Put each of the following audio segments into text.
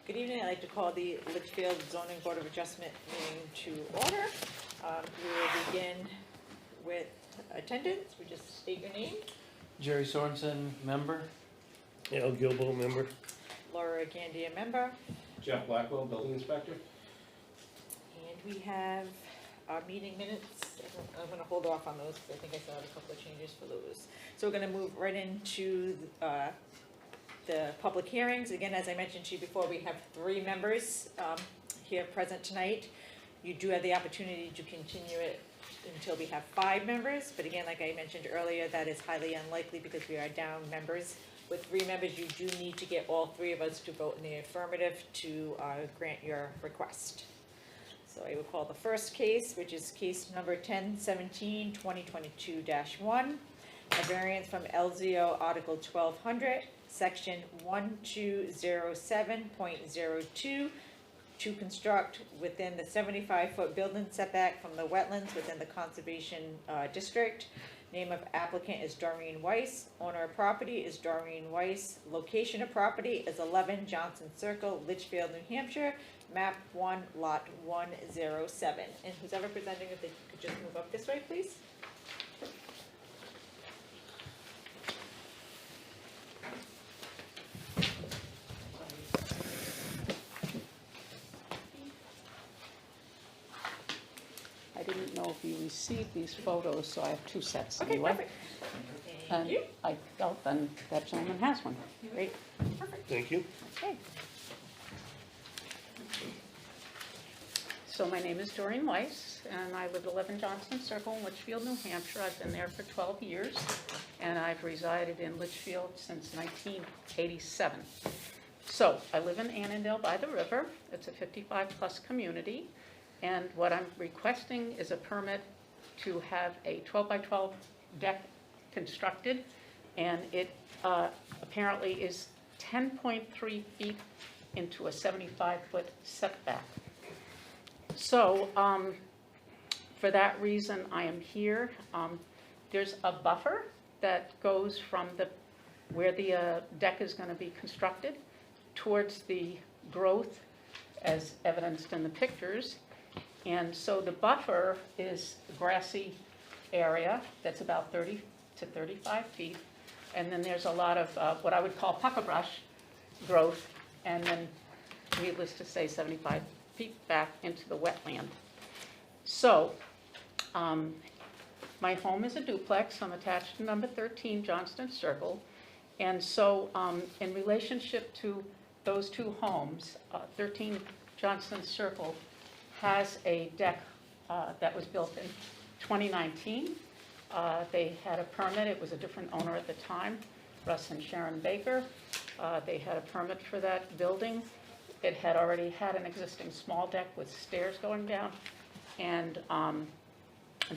Good evening. I'd like to call the Litchfield Zoning Board of Adjustment meeting to order. We will begin with attendance. We just state your name. Jerry Sorensen, member. Al Gilbo, member. Laura Gandia, member. Jeff Blackwell, building inspector. And we have our meeting minutes. I'm going to hold off on those because I think I saw a couple of changes for those. So we're going to move right into the public hearings. Again, as I mentioned to you before, we have 3 members here present tonight. You do have the opportunity to continue it until we have 5 members, but again, like I mentioned earlier, that is highly unlikely because we are down members. With 3 members, you do need to get all 3 of us to vote in the affirmative to grant your request. So I will call the first case, which is case number 1017-2022-1, a variance from LZO Article 1200, Section 1207.02, to construct within the 75-foot building setback from the wetlands within the conservation district. Name of applicant is Doreen Weiss. Owner of property is Doreen Weiss. Location of property is 11 Johnson Circle, Litchfield, New Hampshire. Map 1, Lot 107. And who's ever presenting, if they could just move up this way, please. I didn't know if you received these photos, so I have 2 sets Okay, anyway. perfect. Thank And you. I felt then that gentleman has one. Great. Perfect. Thank you. Okay. So my name is Doreen Weiss, and I live at 11 Johnson Circle in Litchfield, New Hampshire. I've been there for 12 years, and I've resided in Litchfield since 1987. So I live in Annandale by the river. It's a 55-plus community, and what I'm requesting is a permit to have a 12-by-12 deck constructed, and it apparently is 10.3 feet into a 75-foot setback. So for that reason, I am here. There's a buffer that goes from where the deck is going to be constructed towards the growth as evidenced in the pictures. And so the buffer is a grassy area that's about 30 to 35 feet. And then there's a lot of what I would call pucker brush growth, and then needless to say 75 feet back into the wetland. So my home is a duplex. I'm attached to number 13 Johnston Circle. And so in relationship to those 2 homes, 13 Johnston Circle has a deck that was built in 2019. They had a permit. It was a different owner at the time, Russ and Sharon Baker. They had a permit for that building. It had already had an existing small deck with stairs going down, and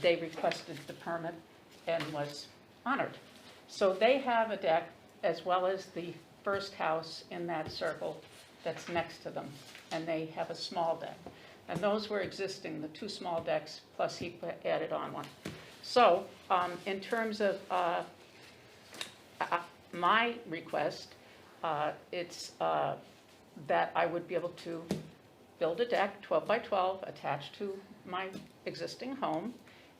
they requested the permit and was honored. So they have a deck as well as the first house in that circle that's next to them, and they have a small deck. And those were existing, the 2 small decks, plus he added on one. So in terms of my request, it's that I would be able to build a deck 12 by 12 attached to my existing home,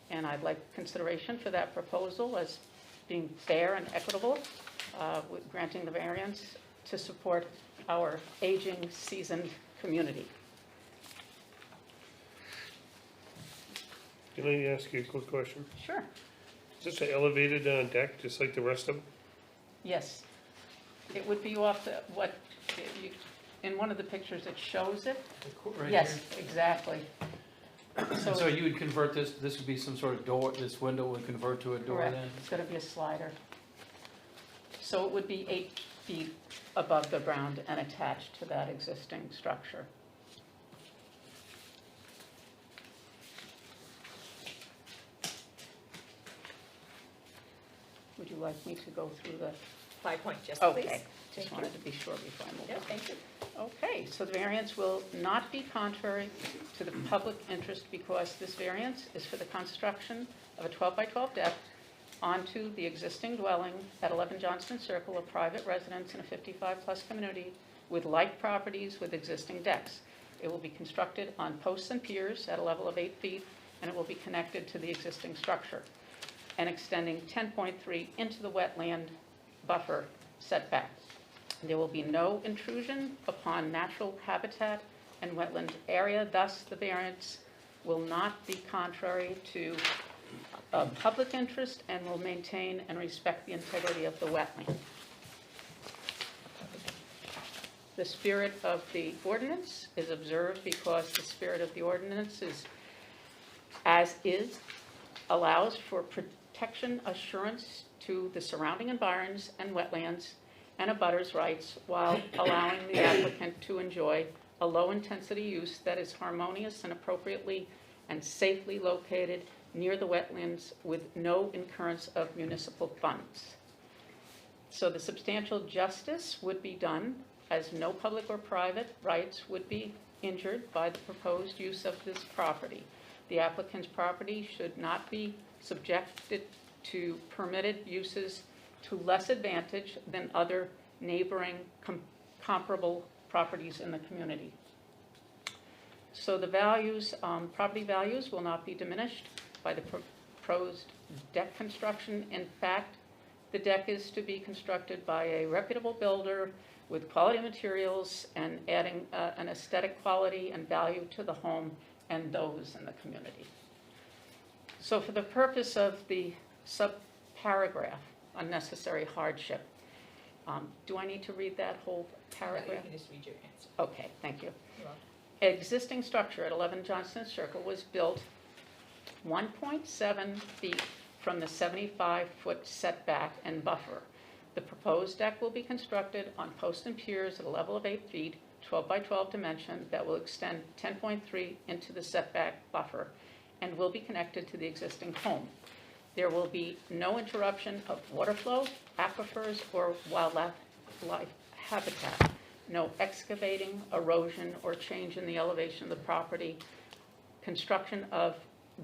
and I'd like consideration for that proposal as being fair and equitable, with granting the variance to support our aging, seasoned community. Can I ask you a quick question? Sure. Is this an elevated deck, just like the rest of them? Yes. It would be off in one of the pictures it shows it. Right Yes, exactly. here. So you would convert this would be some sort of door, this window would convert to a door Correct. then? It's going to be a slider. So it would be 8 feet above the ground and attached to that existing structure. Would you like me to go through the... 5 points, yes, please. Okay, just Thank wanted to be sure before I move Yeah, on. thank you. Okay, so the variance will not be contrary to the public interest because this variance is for the construction of a 12 by 12 deck onto the existing dwelling at 11 Johnston Circle, a private residence in a 55-plus community with like properties with existing decks. It will be constructed on posts and piers at a level of 8 feet, and it will be connected to the existing structure and extending 10.3 into the wetland buffer setback. There will be no intrusion upon natural habitat and wetland area, thus the variance will not be contrary to public interest and will maintain and respect the integrity of the wetland. The spirit of the ordinance is observed because the spirit of the ordinance is, as is, allows for protection assurance to the surrounding environs and wetlands and abutters' rights while allowing the applicant to enjoy a low-intensity use that is harmonious and appropriately and safely located near the wetlands with no incurrence of municipal funds. So the substantial justice would be done as no public or private rights would be injured by the proposed use of this property. The applicant's property should not be subjected to permitted uses to less advantage than other neighboring comparable properties in the community. So the values, property values will not be diminished by the proposed deck construction. In fact, the deck is to be constructed by a reputable builder with quality materials and adding an aesthetic quality and value to the home and those in the community. So for the purpose of the subparagraph, unnecessary hardship, do I need to read that whole paragraph? No, you can just read your answer. Okay, thank you. You're welcome. Existing structure at 11 Johnston Circle was built 1.7 feet from the 75-foot setback and buffer. The proposed deck will be constructed on posts and piers at a level of 8 feet, 12 by 12 dimension that will extend 10.3 into the setback buffer and will be connected to the existing home. There will be no interruption of water flow, aquifers, or wildlife habitat. No excavating, erosion, or change in the elevation of the property. Construction of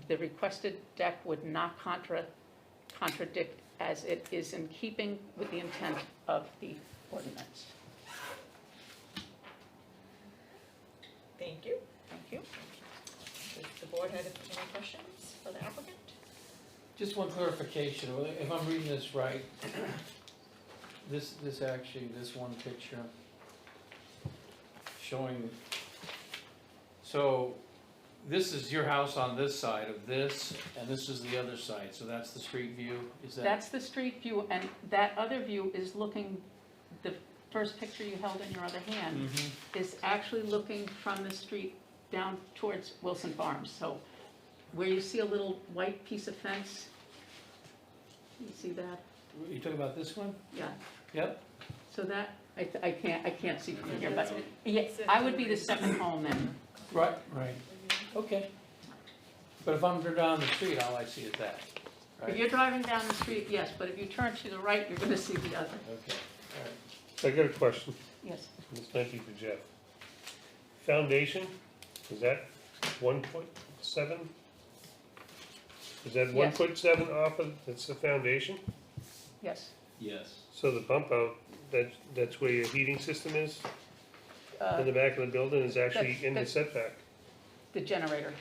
the requested deck would not contradict, as it is in keeping with the intent of the ordinance. Thank you. Thank you. Does the board have any questions for the applicant? Just one clarification, if I'm reading this right, this one picture showing, so this is your house on this side of this, and this is the other side, so that's the street view, is that? That's the street view, and that other view is looking, the first picture you held in your other hand is actually looking from the street down towards Wilson Farms. So where you see a little white piece of fence, you see that? You talking about this one? Yeah. Yep. So that, I can't see from here, but yeah, I would be the second home then. Right, right. Okay. But if I'm down the street, all I see is that, If right? you're driving down the street, yes, but if you turn to the right, you're gonna see the other. Okay, all right. I got a question. Yes. This might be for Jeff. Foundation, is that 1.7? Is that Yes. 1.7 off of, that's the foundation? Yes. Yes. So the bump out, that's where your heating system is? In the back of the building is actually in the that's- setback? The generator.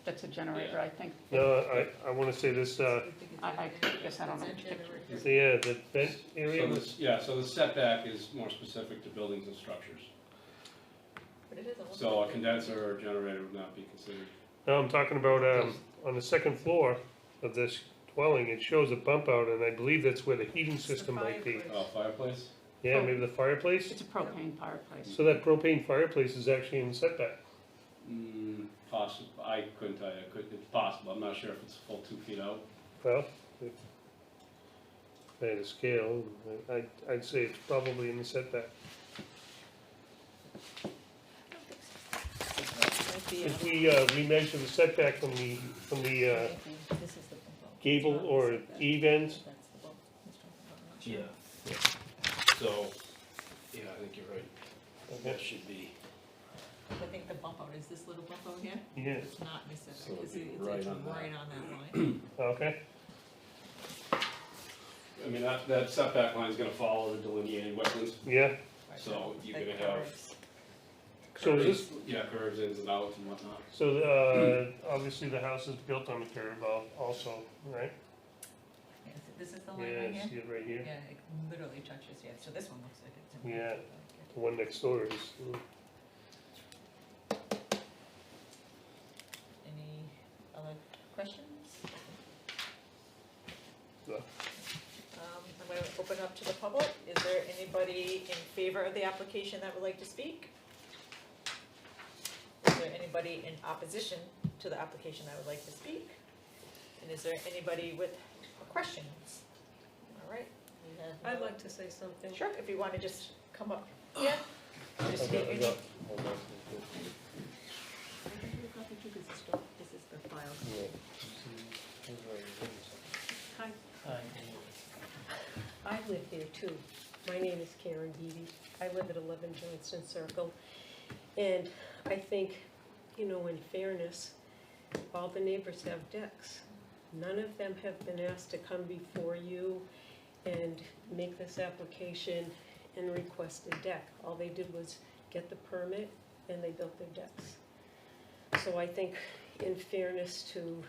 That's a generator, I think. No, I wanna say this, I guess I don't know which picture. yeah, the vent area So was, this, yeah, so the setback is more specific to buildings and structures. But it is a So a condenser or generator would not be considered. no, I'm talking about, on the second floor of this dwelling, it shows a bump out, and I believe that's where the heating system might be. fireplace. Oh, fireplace? Yeah, maybe the fireplace? It's a propane fireplace. So that propane fireplace is actually in the setback? Possible, I couldn't tell you, it's possible, I'm not sure if it's a full 2 feet out. Well, if I had a scale, I'd say it's probably in the setback. If we measure the setback from the gable or eave ends, Yeah. So, yeah, I think you're right, that should be. I think the bump out is this little bump out here. yeah, It's not missing, So it'd it's be it's right actually on that. right on that line. okay, I mean, that setback line is gonna follow the delineated wetlands. yeah, So you're Like gonna have curves. So is this, yeah, curves, ins and outs and whatnot. so, obviously the house is built on the curve also, right? Yeah, so this is the line right Yeah, here? see it right here? Yeah, it literally touches, yeah, so this one looks like it's. in- Yeah. The one next door is, Any other questions? No. I'm gonna open up to the public. Is there anybody in favor of the application that would like to speak? Is there anybody in opposition to the application that would like to speak? And is there anybody with questions? All right. we have I'd no- like to say something. Sure, if you wanna just come up here. Just I state got- your I name. got- hold on. This is the file. Yeah. Hi, Hi. I live there too. My name is Karen Beebe. I live at 11 Johnston Circle. And I think, in fairness, all the neighbors have decks. None of them have been asked to come before you and make this application and request a deck. All they did was get the permit and they built their decks. So I think, in fairness to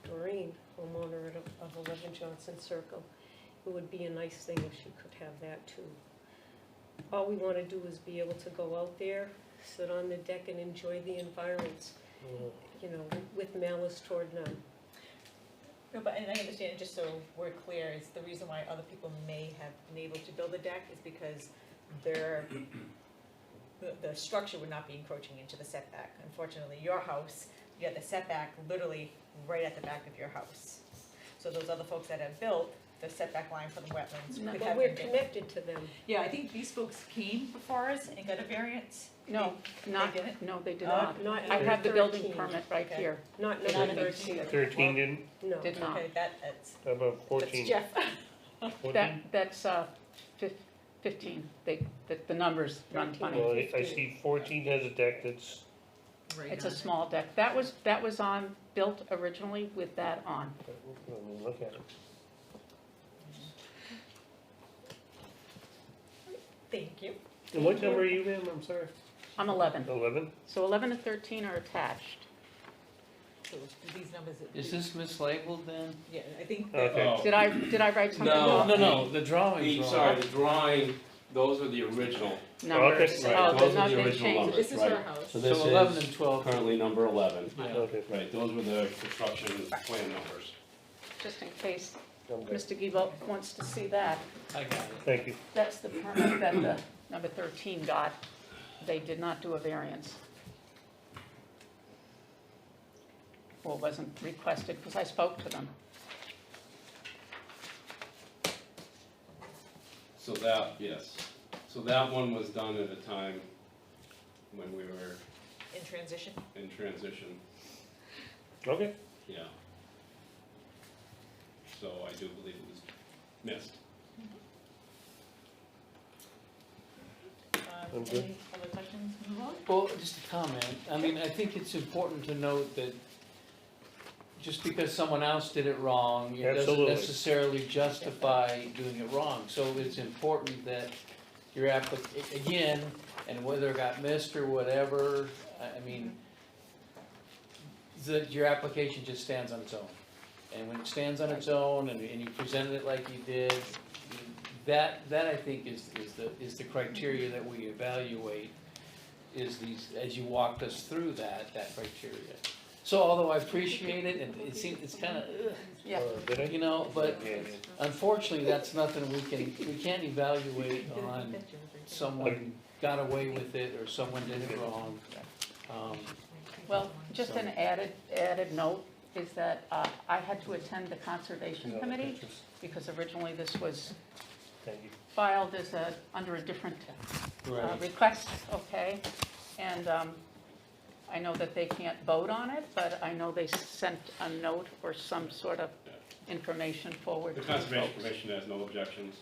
Doreen, homeowner of 11 Johnson Circle, it would be a nice thing if she could have that too. All we want to do is be able to go out there, sit on the deck and enjoy the environments, with malice toward none. No, but, and I understand, just so we're clear, is the reason why other people may have been able to build a deck is because the structure would not be encroaching into the setback. Unfortunately, your house, you have the setback literally right at the back of your house. So those other folks that have built, the setback line from the wetlands No, could But have we're been different. connected to them. Yeah, I think these folks came before us and got a variance. No, not, didn't? no, they did Oh, not. Not I have the building 13. permit right Okay. here. Not Not number in 13. 13 didn't, No. Did not. Okay, that's, how about that's 14? Jeff. 14? That's 15. The numbers run 13. funny. Well, I see 14 has a deck that's, It's a small deck. That was built originally with that on. look at it. Thank you. And what number are you in, I'm sorry? I'm 11. 11? So 11 and 13 are attached. So these numbers. Is this mislabeled then? Yeah, I think that. Okay. Oh. Did I write something No. wrong? No, the drawing's wrong. Sorry, the drawing, those are the original, Numbers. Okay. Oh, Right, the those are not the they original changed. numbers. This is Right. her house. So this So 11 is and 12. currently number 11. Yeah. Okay. Right, those were the construction plan numbers. Just in case I'm good. Mr. Giebel wants to see that. I got it. Thank you. That's the permit that the number 13 got. They did not do a variance. Well, it wasn't requested because I spoke to them. So that, yes, so that one was done at a time when we were In transition. in transition, Okay. yeah. So I do believe it was missed. I'm good. Any other questions from the board? Well, just a comment. I mean, I think it's important to note that just because someone else did it wrong, it doesn't Absolutely. necessarily justify doing it wrong. So it's important that your again, and whether it got missed or whatever, I mean, that your application just stands on its own. And when it stands on its own and you presented it like you did, that I think is the criteria that we evaluate, is these, as you walked us through that criteria. So although I appreciate it, and it seems, it's kind of, Yeah. Did I? but Yeah, yeah. unfortunately, that's nothing we can't evaluate on someone got away with it or someone did it wrong. Well, just an added note is that I had to attend the Conservation Committee because originally this was Thank you. filed as under a different Right. request, okay? And I know that they can't vote on it, but I know they sent a note or some sort of information forward The to the Conservation folks. Commission has no objections.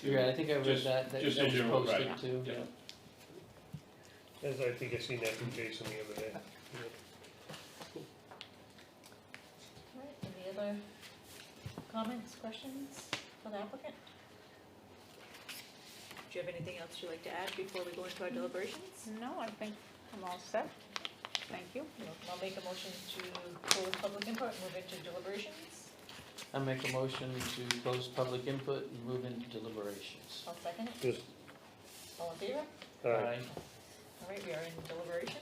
Yeah, I think I read Just- that just was as you're posted right, too. yeah. As I think I seen that from Jason the other day. All right, any other comments, questions for the applicant? Do you have anything else you'd like to add before we go into our deliberations? No, I think I'm all set. Thank you. I'll make a motion to close public input and move into deliberations. I make a motion to close public input and move into deliberations. I'll second it. Just, All in favor? all right. All right, we are in deliberations.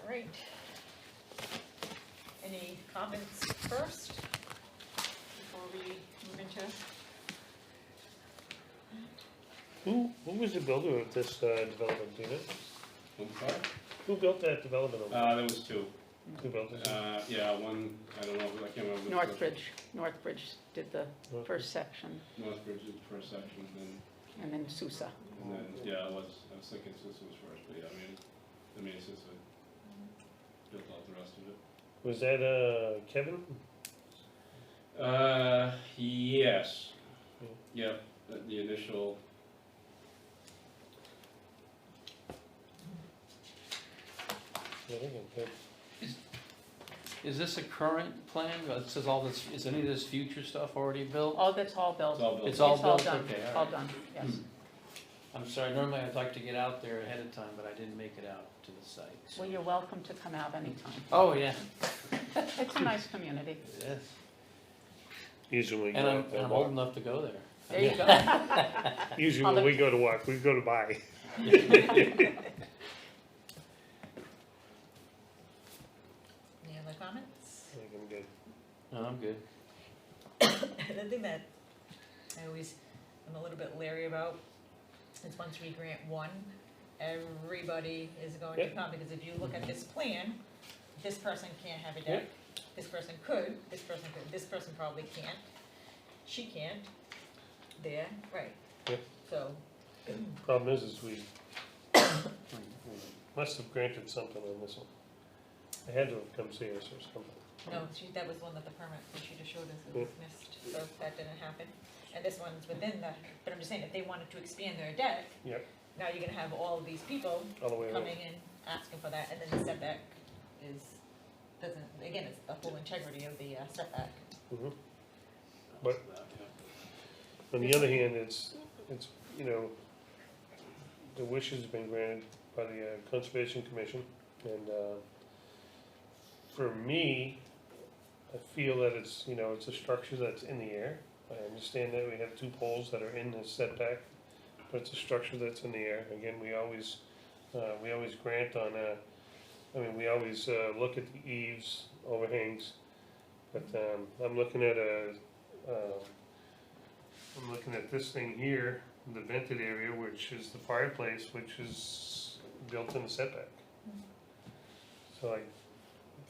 All right. Any comments first before we move into? Who was the builder of this development, do you know? I'm sorry? Who built that development? There was two. Who built it? Yeah, one, I don't know, I can't remember. Northbridge did the first section, Northbridge did the first section, and then Sousa. and then, yeah, I was thinking Sissa was first, but yeah, I mean, Sissa built out the rest of it. Was that Kevin? Yes. Yep, the initial, I think it- Is this a current plan? It says all this, is any of this future stuff already built? Oh, that's all built. it's all built. It's all It's all built? done, Okay, all all right. done, yes. I'm sorry, normally I'd like to get out there ahead of time, but I didn't make it out to the site. so- Well, you're welcome to come out anytime. Oh, yeah, It's a nice community. yes. Usually we And go I'm, out there and I'm walk. old enough to go there. There you go. Usually On when the- we go to walk, we go to buy. Any other comments? I think I'm good. No, I'm good. The thing that I always am a little bit leery about is once we grant one, everybody is going to Yep. come, because if you look at this plan, this person can't have a deck, this person could, this person probably can't, she can't, there, right. Yep. So, Problem is we must have granted something on this one. They had to have come see us or something. no, that was one that the permit that she just showed us was missed, so that didn't happen. And this one's within the, but I'm just saying, if they wanted to expand their deck, Yep, now you're gonna have all of these people all the way around. coming in, asking for that, and then the setback doesn't, again, it's the whole integrity of the setback. Mhm. But- On the other hand, it's, you know, the wish has been granted by the Conservation Commission, and for me, I feel that it's, you know, it's a structure that's in the air. I understand that we have two poles that are in the setback, but it's a structure that's in the air. Again, we always grant on, we always look at the eaves, overhangs, but I'm looking at this thing here, the vented area, which is the fireplace, which is built in the setback. So I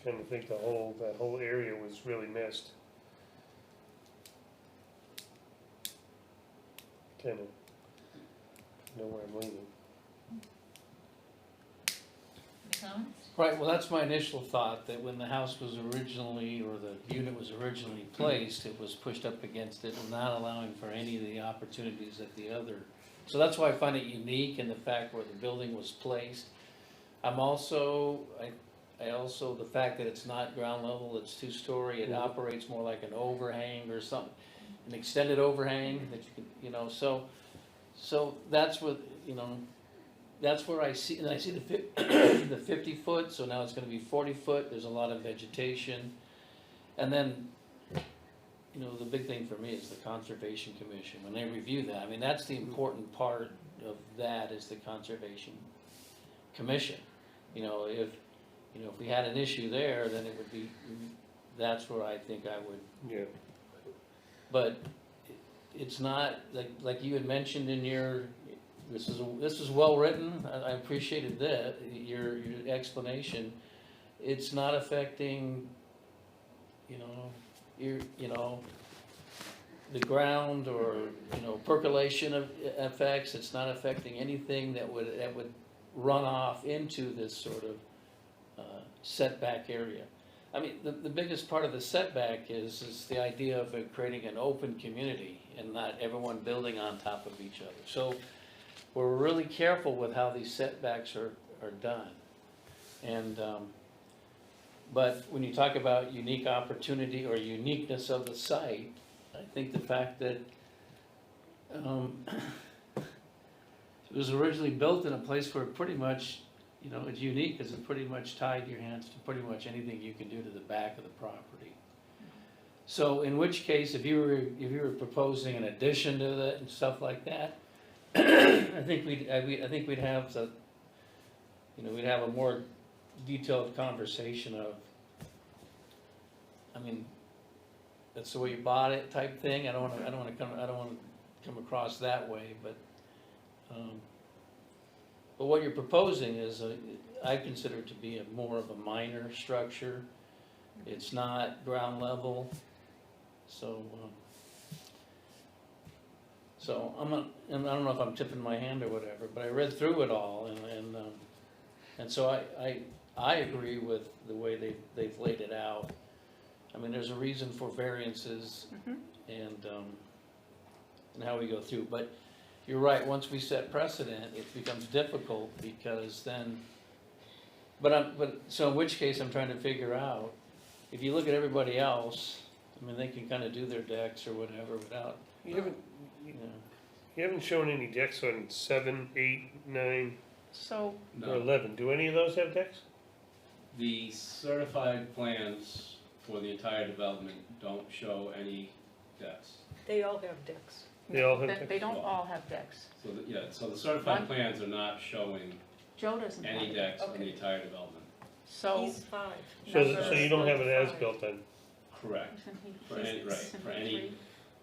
kind of think that whole area was really missed. Kind of know where I'm leaning. Any comments? Right, well, that's my initial thought, that when the house was originally, or the unit was originally placed, it was pushed up against it, not allowing for any of the opportunities that the other. So that's why I find it unique in the fact where the building was placed. I'm also, I also, the fact that it's not ground level, it's two-story, it operates more like an overhang or something, an extended overhang that you can, you know, so that's what, you know, that's where I see, and I see the 50 foot, so now it's gonna be 40 foot, there's a lot of vegetation. And then, you know, the big thing for me is the Conservation Commission, when they review that, I mean, that's the important part of that, is the Conservation Commission. You know, if we had an issue there, then it would be, that's where I think I would. Yeah. But it's not, like you had mentioned in your, this is well written, I appreciated that, your explanation. It's not affecting, the ground or, percolation of effects, it's not affecting anything that would run off into this sort of setback area. I mean, the biggest part of the setback is the idea of creating an open community and not everyone building on top of each other. So we're really careful with how these setbacks are done. And, but when you talk about unique opportunity or uniqueness of the site, I think the fact that It was originally built in a place where pretty much, you know, it's unique, because it pretty much tied your hands to pretty much anything you can do to the back of the property. So in which case, if you were proposing an addition to that and stuff like that, I think we'd have the, you know, we'd have a more detailed conversation of, I mean, that's the way you bought it type thing. I don't wanna come across that way, but what you're proposing is I consider it to be more of a minor structure. It's not ground level, so I don't know if I'm tipping my hand or whatever, but I read through it all, and so I agree with the way they've laid it out. I mean, there's a reason for variances and how we go through, but you're right, once we set precedent, it becomes difficult, because then, so in which case I'm trying to figure out, if you look at everybody else, I mean, they can kind of do their decks or whatever without, You haven't, you know. you haven't shown any decks on 7, 8, 9, So, or No, 11. Do any of those have decks? the certified plans for the entire development don't show any decks. They all have decks. They all have they decks? don't all have decks. So, so the certified One- plans are not showing Joe doesn't have any it. decks in Okay. the entire development. So, He's 5. So you don't have it as Five. built then? Correct. isn't he- For he's- any- right, isn't for he any- three?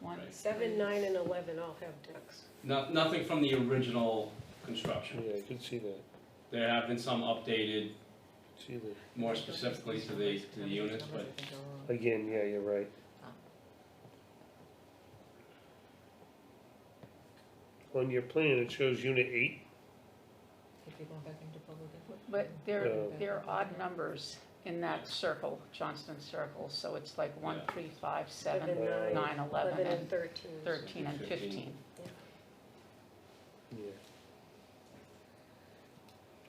One, right. 7, 9, and 11 all have decks. Nothing from the original construction. Yeah, I could see that. There have been some updated, See that. more specifically to the units, but Again, yeah, you're right. On your plan, it shows unit 8. If you're going back into public input. But Uh, they're odd numbers in that circle, Johnston Circle, so it's like 1, 3, 5, 7, 7, 9, 11, and and 13. 13 and 15. Yeah.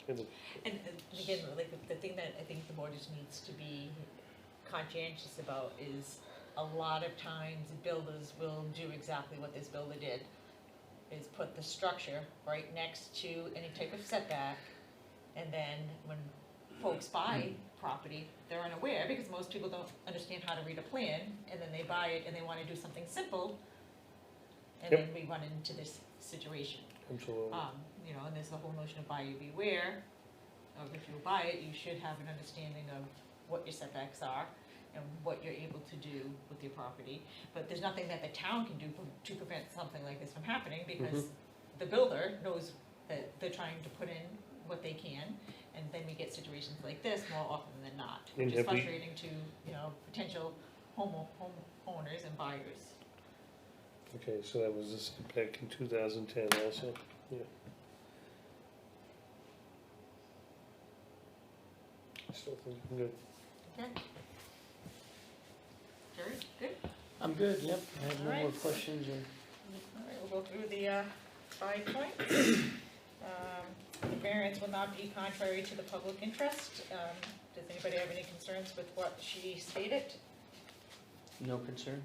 And And again, like, the thing that I think the board just needs to be conscientious about is, a lot of times builders will do exactly what this builder did, is put the structure right next to any type of setback, and then when folks buy property, they're unaware, because most people don't understand how to read a plan, and then they buy it and they wanna do something simple, and Yep. then we run into this situation. Absolutely. You know, and there's the whole notion of buyer beware, of if you buy it, you should have an understanding of what your setbacks are and what you're able to do with your property. But there's nothing that the town can do to prevent something like this from happening, because the builder knows that they're trying to put in what they can, and then we get situations like this more often than not, And which is have we- frustrating to, you know, potential homeowners and buyers. Okay, so that was the setback in 2010 also, yeah. I still think I'm good. Okay. Jerry, good? I'm good, yep, I have no more Alright. questions or. All right, we'll go through the 5 points. The variance will not be contrary to the public interest. Does anybody have any concerns with what she stated? No concern?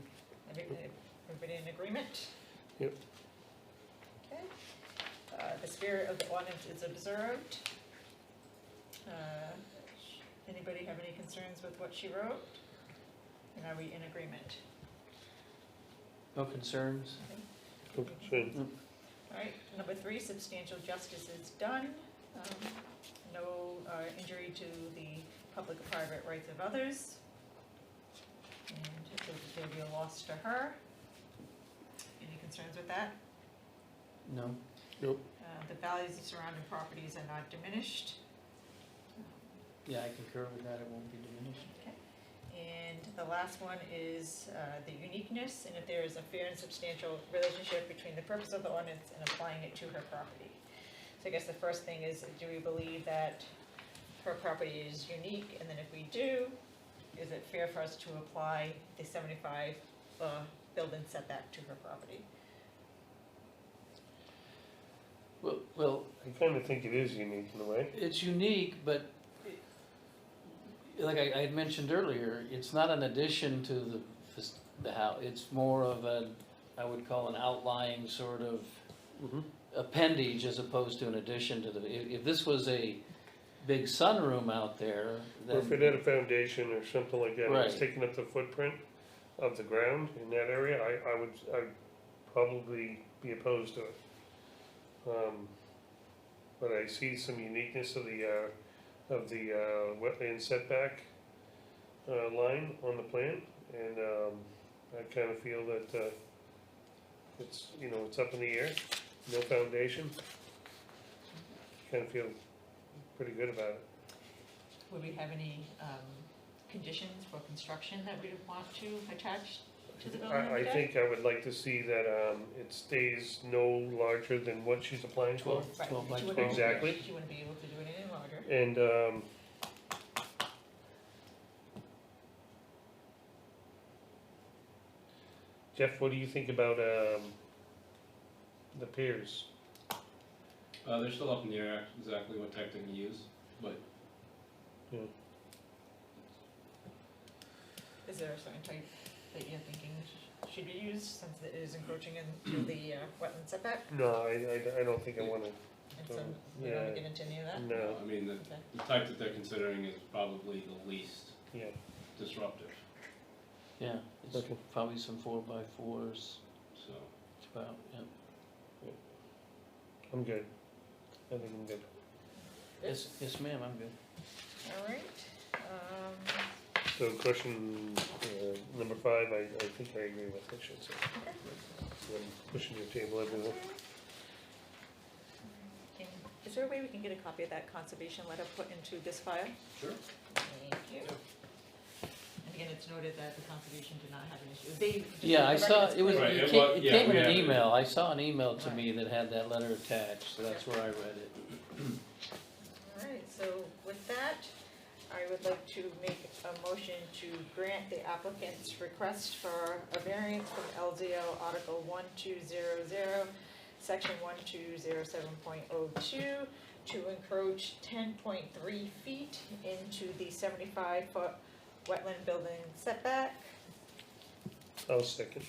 Everybody in agreement? Yep. Okay. The spirit of the ordinance is observed. Anybody have any concerns with what she wrote? And are we in agreement? No concerns? No concern. All right, number 3, substantial justice is done. No injury to the public or private rights of others. And there'll be a loss to her. Any concerns with that? No? The values of surrounding properties are not diminished. Yeah, I concur with that, it won't be diminished. And the last one is the uniqueness, and if there is a fair and substantial relationship between the purpose of the ordinance and applying it to her property. So I guess the first thing is, do we believe that her property is unique? And then if we do, is it fair for us to apply the 75 building setback to her property? Well, I kind of think it is unique in a way. it's unique, but like I had mentioned earlier, it's not an addition to the house. It's more of a, I would call an outlying sort of appendage as opposed to an addition to the, if this was a big sunroom out there, Or if it then, had a foundation or something like that, and it's Right. taking up the footprint of the ground in that area, I'd probably be opposed to it. But I see some uniqueness of the wetland setback, line on the plan, and, I kinda feel that, it's, you know, it's up in the air, no foundation. Kinda feel pretty good about it. Would we have any conditions for construction that we'd want to attach to the building? I think I would like to see that, it stays no larger than what she's applying for. 12 by She 12. wouldn't- Exactly. She wouldn't be able to do it any larger. And, Jeff, what do you think about, the piers? They're still up in the air exactly what type they're gonna use, but Is there a certain type that you're thinking should be used since it is encroaching into the wetland setback? No, I don't think I wanna, And so we don't Yeah. get into any of that? no, I mean, Okay. the type that they're considering is probably the least yeah, disruptive, yeah, it's Okay. probably some 4x4s, so. it's about, yeah. I'm good. I think I'm good. Yes, yes ma'am, I'm good. All right. So question, number 5, I think I agree with, I should say. I'm pushing your table everywhere. And is there a way we can get a copy of that conservation letter put into this file? Sure. Thank you. And again, it's noted that the conservation did not have an issue. They just Yeah, I the saw, records it was, clear. Right, it it came, was- it yeah, came in we an have it. email, I saw an email to Right. me that had that letter attached, so that's where I read it. All right, so with that, I would like to make a motion to grant the applicant's request for a variance from LZO Article 1200, Section 1207.02, to encroach 10.3 feet into the 75-foot wetland building setback. I'll second.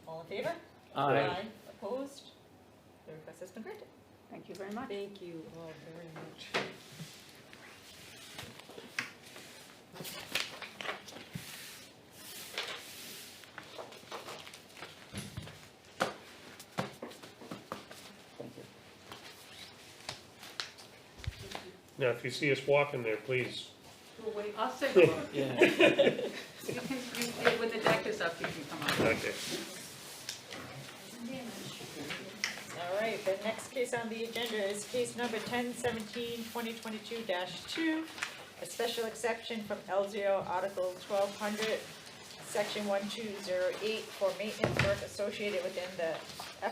All in favor? Opposed? The request has been granted. Thank you very much. Thank you all very much. Now, if you see us walking there, please, We'll wait. I'll say hello. Yeah, When the deck is up, you can come on. okay. All right, the next case on the agenda is case number 1017-2022-2, a special exception from LZO Article 1200, Section 1208 for maintenance work associated within the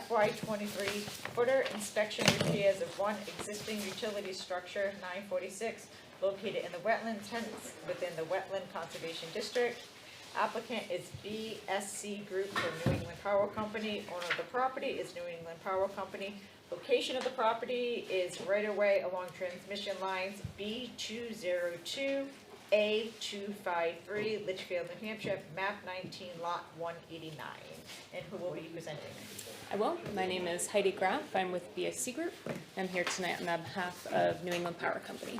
FY '23 footer inspection repairs of one existing utility structure, 946, located in the wetlands, hence within the Wetland Conservation District. Applicant is BSC Group for New England Power Company. Owner of the property is New England Power Company. Location of the property is right away along transmission lines B202, A253, Litchfield, New Hampshire, map 19, lot 189. And who will be presenting? I will. My name is Heidi Graff. I'm with BSC Group. I'm here tonight on behalf of New England Power Company.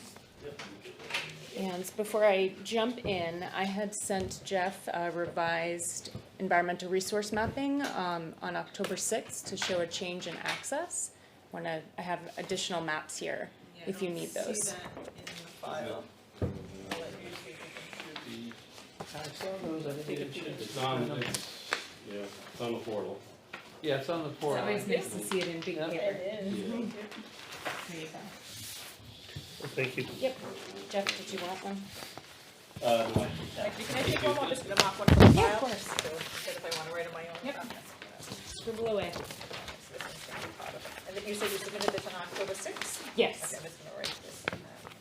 And before I jump in, I had sent Jeff a revised environmental resource mapping on October 6th to show a change in access. I have additional maps here if you need those. See that in the file. I'll let you see if you I saw those, I think it should. It's on the portal. Yeah, it's on the It's portal. always nice to see it in big Yep. can. paper. It is, Yeah. thank you. There you go. Thank you. Yep. Jeff, did you want one? Actually, can I take one more, just gonna mark one for the file? Yeah, of course. So, instead if I wanna write on my own. Yep. Okay. Scribble away. So this one's gonna be part of it. And then you said you submitted this on October 6th? Yes. Okay, I'm just gonna write this.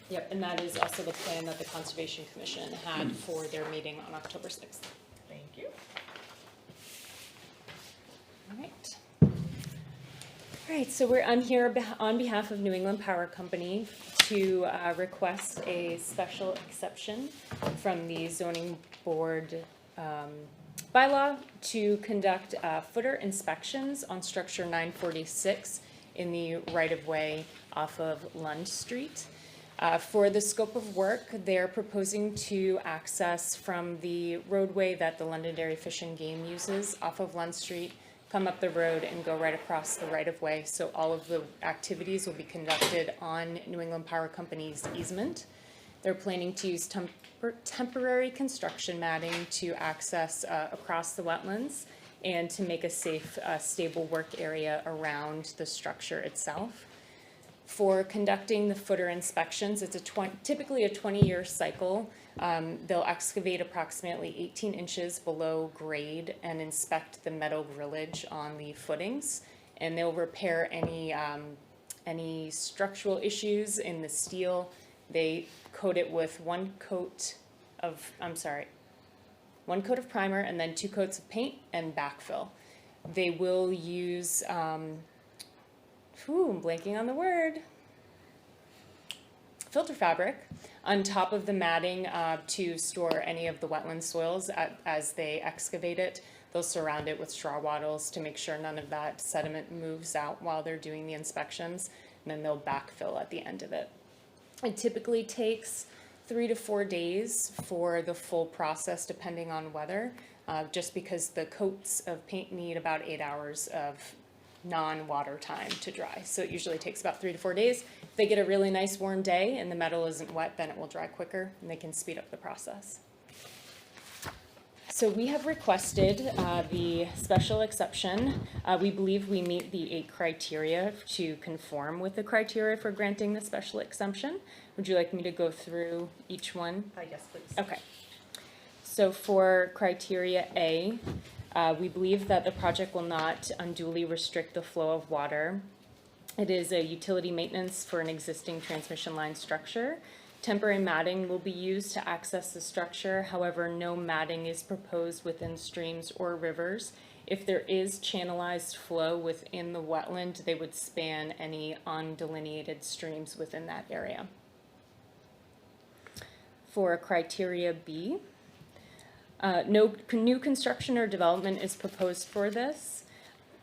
Yep, and that is also the plan that the Conservation Commission had for their meeting on October 6th. Thank you. All right. All right, so I'm here on behalf of New England Power Company to request a special exception from the zoning board bylaw to conduct footer inspections on structure 946 in the right-of-way off of Lund Street. For the scope of work, they're proposing to access from the roadway that the Londonderry Fish and Game uses off of Lund Street, come up the road and go right across the right-of-way. So all of the activities will be conducted on New England Power Company's easement. They're planning to use temporary construction matting to access across the wetlands and to make a safe, stable work area around the structure itself. For conducting the footer inspections, it's typically a 20-year cycle. They'll excavate approximately 18 inches below grade and inspect the metal grillage on the footings, and they'll repair any structural issues in the steel. They coat it with one coat of primer and then 2 coats of paint and backfill. They will use I'm blanking on the word. Filter fabric on top of the matting to store any of the wetland soils as they excavate it. They'll surround it with straw wattles to make sure none of that sediment moves out while they're doing the inspections, and then they'll backfill at the end of it. It typically takes 3 to 4 days for the full process, depending on weather, just because the coats of paint need about 8 hours of non-water time to dry. So it usually takes about 3 to 4 days. If they get a really nice warm day and the metal isn't wet, then it will dry quicker and they can speed up the process. So we have requested the special exception. We believe we meet the 8 criteria to conform with the criteria for granting the special exemption. Would you like me to go through each one? Yes, please. Okay. So for criteria A, we believe that the project will not unduly restrict the flow of water. It is a utility maintenance for an existing transmission line structure. Temporary matting will be used to access the structure. However, no matting is proposed within streams or rivers. If there is channelized flow within the wetland, they would span any undelineated streams within that area. For criteria B, no new construction or development is proposed for this.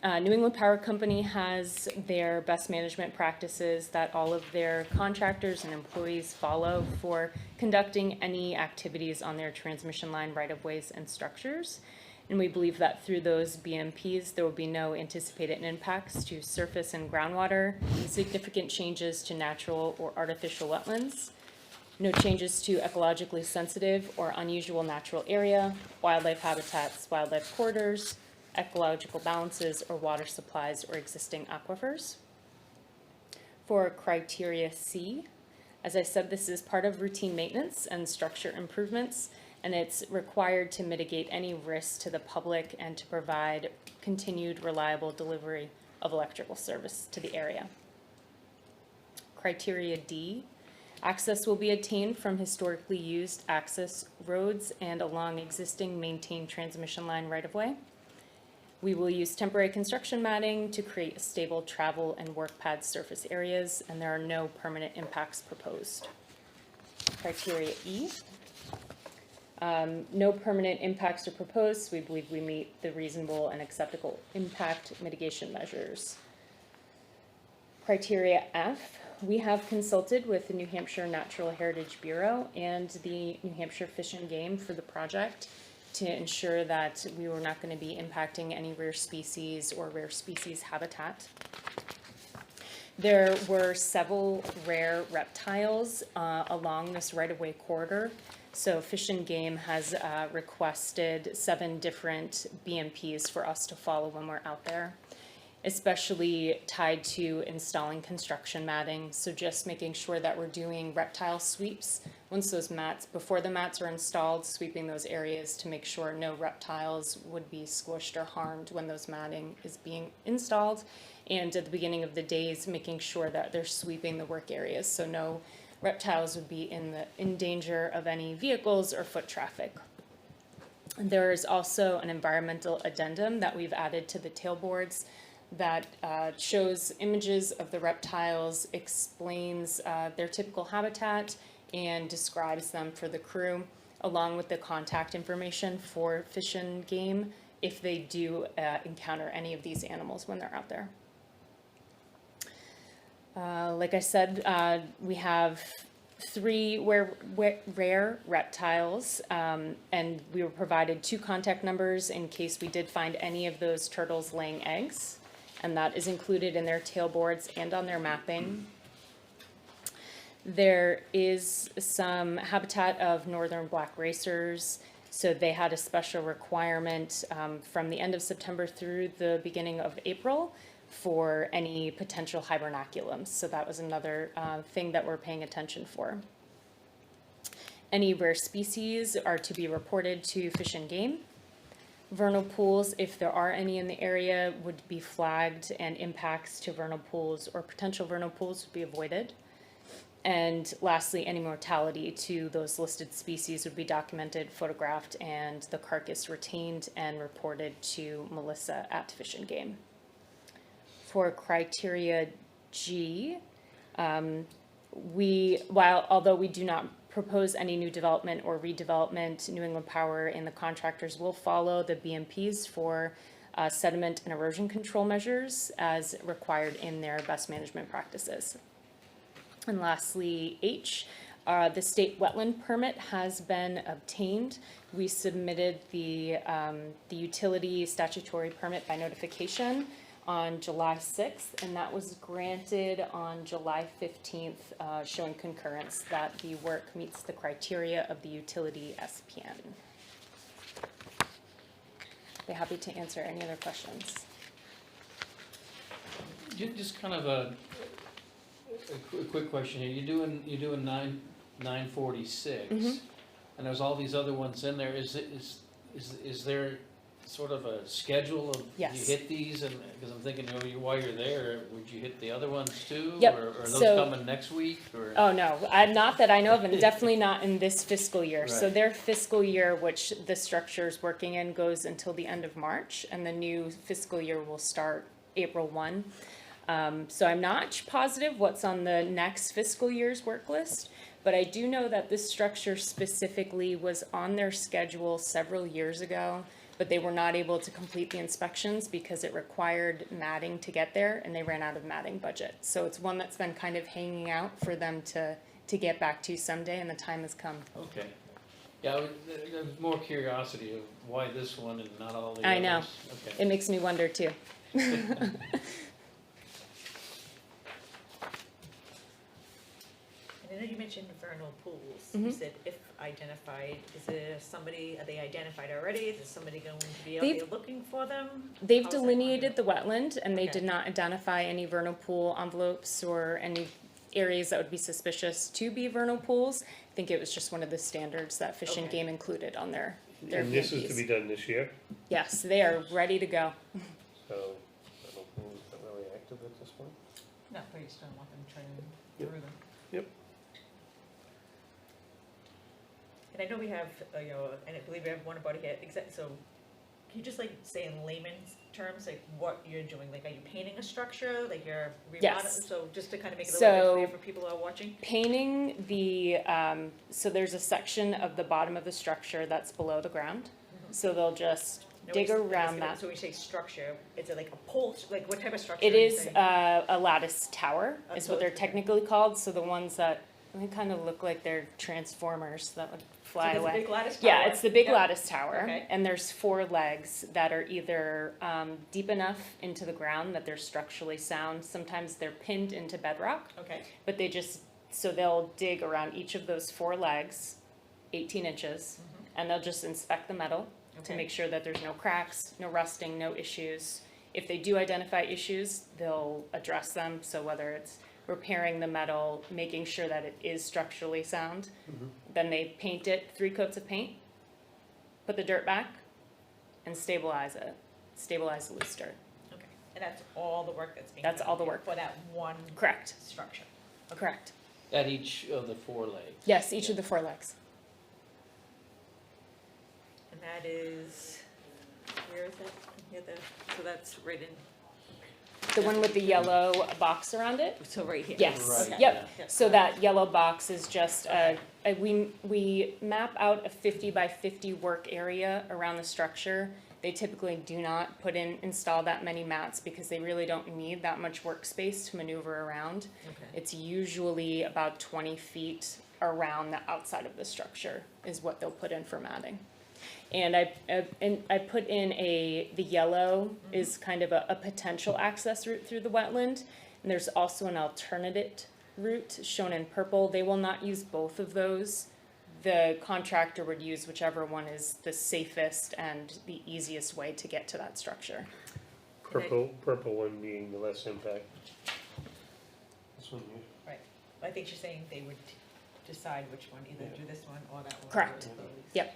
New England Power Company has their best management practices that all of their contractors and employees follow for conducting any activities on their transmission line right-of-ways and structures. And we believe that through those BMPs, there will be no anticipated impacts to surface and groundwater, significant changes to natural or artificial wetlands, no changes to ecologically sensitive or unusual natural area, wildlife habitats, wildlife corridors, ecological balances, or water supplies or existing aquifers. For criteria C, as I said, this is part of routine maintenance and structure improvements, and it's required to mitigate any risks to the public and to provide continued reliable delivery of electrical service to the area. Criteria D, access will be attained from historically used access roads and along existing maintained transmission line right-of-way. We will use temporary construction matting to create stable travel and work pad surface areas, and there are no permanent impacts proposed. Criteria E, no permanent impacts are proposed. We believe we meet the reasonable and acceptable impact mitigation measures. Criteria F, we have consulted with the New Hampshire Natural Heritage Bureau and the New Hampshire Fish and Game for the project to ensure that we were not going to be impacting any rare species or rare species habitat. There were several rare reptiles along this right-of-way corridor. So Fish and Game has requested 7 different BMPs for us to follow when we're out there, especially tied to installing construction matting. So just making sure that we're doing reptile sweeps once those mats, before the mats are installed, sweeping those areas to make sure no reptiles would be squished or harmed when those matting is being installed. And at the beginning of the days, making sure that they're sweeping the work areas so no reptiles would be in danger of any vehicles or foot traffic. There is also an environmental addendum that we've added to the tailboards that shows images of the reptiles, explains their typical habitat, and describes them for the crew, along with the contact information for Fish and Game if they do encounter any of these animals when they're out there. Like I said, we have 3 rare reptiles, and we were provided 2 contact numbers in case we did find any of those turtles laying eggs, and that is included in their tailboards and on their mapping. There is some habitat of northern black racers, so they had a special requirement from the end of September through the beginning of April for any potential hibernaculums. So that was another thing that we're paying attention for. Any rare species are to be reported to Fish and Game. Vernal pools, if there are any in the area, would be flagged, and impacts to vernal pools or potential vernal pools would be avoided. And lastly, any mortality to those listed species would be documented, photographed, and the carcass retained and reported to Melissa at Fish and Game. For criteria G, although we do not propose any new development or redevelopment, New England Power and the contractors will follow the BMPs for sediment and erosion control measures as required in their best management practices. And lastly, H, the state wetland permit has been obtained. We submitted the utility statutory permit by notification on July 6th, and that was granted on July 15th, showing concurrence that the work meets the criteria of the utility SPN. Be happy to answer any other questions. Just kind of a quick question here. You're doing 946, and there's all these other ones in there. Is there sort of a schedule of Yes. you hit these? And because I'm thinking, while you're there, would you hit the other ones too? Yep. Or are those So- coming next week? Or Oh, no, not that I know of, and definitely not in this fiscal year. So Right. their fiscal year, which the structure is working in, goes until the end of March, and the new fiscal year will start April 1. So I'm not positive what's on the next fiscal year's work list, but I do know that this structure specifically was on their schedule several years ago, but they were not able to complete the inspections because it required matting to get there, and they ran out of matting budget. So it's one that's been kind of hanging out for them to get back to someday, and the time has come. okay. Yeah, there's more curiosity of why this one and not all the others. I know. Okay. It makes me wonder too. And I know you mentioned vernal pools. Mm-hmm. You said if identified, are they identified already? Is somebody going to be out They've- there looking for them? They've How's that delineated the wetland, and they Okay. did not identify any vernal pool envelopes or any areas that would be suspicious to be vernal pools. I think it was just one of the standards that Fish and Okay. Game included on their And this is to BMPs. be done this year, Yes, they are ready to go. so I don't think it's not really active at this point. No, but you still want them trying Yep. through them. Yep. And I know we have, and I believe we have one about here, so can you just like say in layman's terms, like what you're doing? Like, are you painting a structure, like you're remodeling? Yes. So just to kind of make it a little bit So- clear for people who are watching? Painting so there's a section of the bottom of the structure that's below the ground. So they'll just No, dig it's- around that. So when you say structure, is it like a pole, like what type of structure? It are you is saying? a lattice tower, is So what they're it's- technically called, so the ones that, they kind of look like they're transformers that would fly So away. there's a big lattice Yeah, tower? it's the big Yep. lattice tower, Okay. and there's 4 legs that are either deep enough into the ground that they're structurally sound. Sometimes they're pinned into bedrock, Okay, but so they'll dig around each of those 4 legs, 18 inches, and they'll just inspect the metal to Okay. make sure that there's no cracks, no rusting, no issues. If they do identify issues, they'll address them, so whether it's repairing the metal, making sure that it is structurally sound, then they paint it, 3 coats of paint, put the dirt back, and stabilize it, stabilize the loose dirt. okay. And that's all the work that's being done? That's all the here work. For that one Correct, structure? correct. At each of the 4 legs. Yes, each of the 4 legs. And that is, where is that? So that's right in, The one with the yellow box around it? so right here? Yes, Right, yep. yeah. So that yellow box is just we map out a 50 by 50 work area around the structure, They typically do not install that many mats because they really don't need that much workspace to maneuver around. Okay. It's usually about 20 feet around the outside of the structure is what they'll put in for matting. And I put in the yellow is kind of a potential access route through the wetland. And there's also an alternate route shown in purple. They will not use both of those. The contractor would use whichever one is the safest and the easiest way to get to that structure. Purple one being the less impact. This one here. Right, I think you're saying they would decide which one, either do this one or that one. Correct. or both. Yep.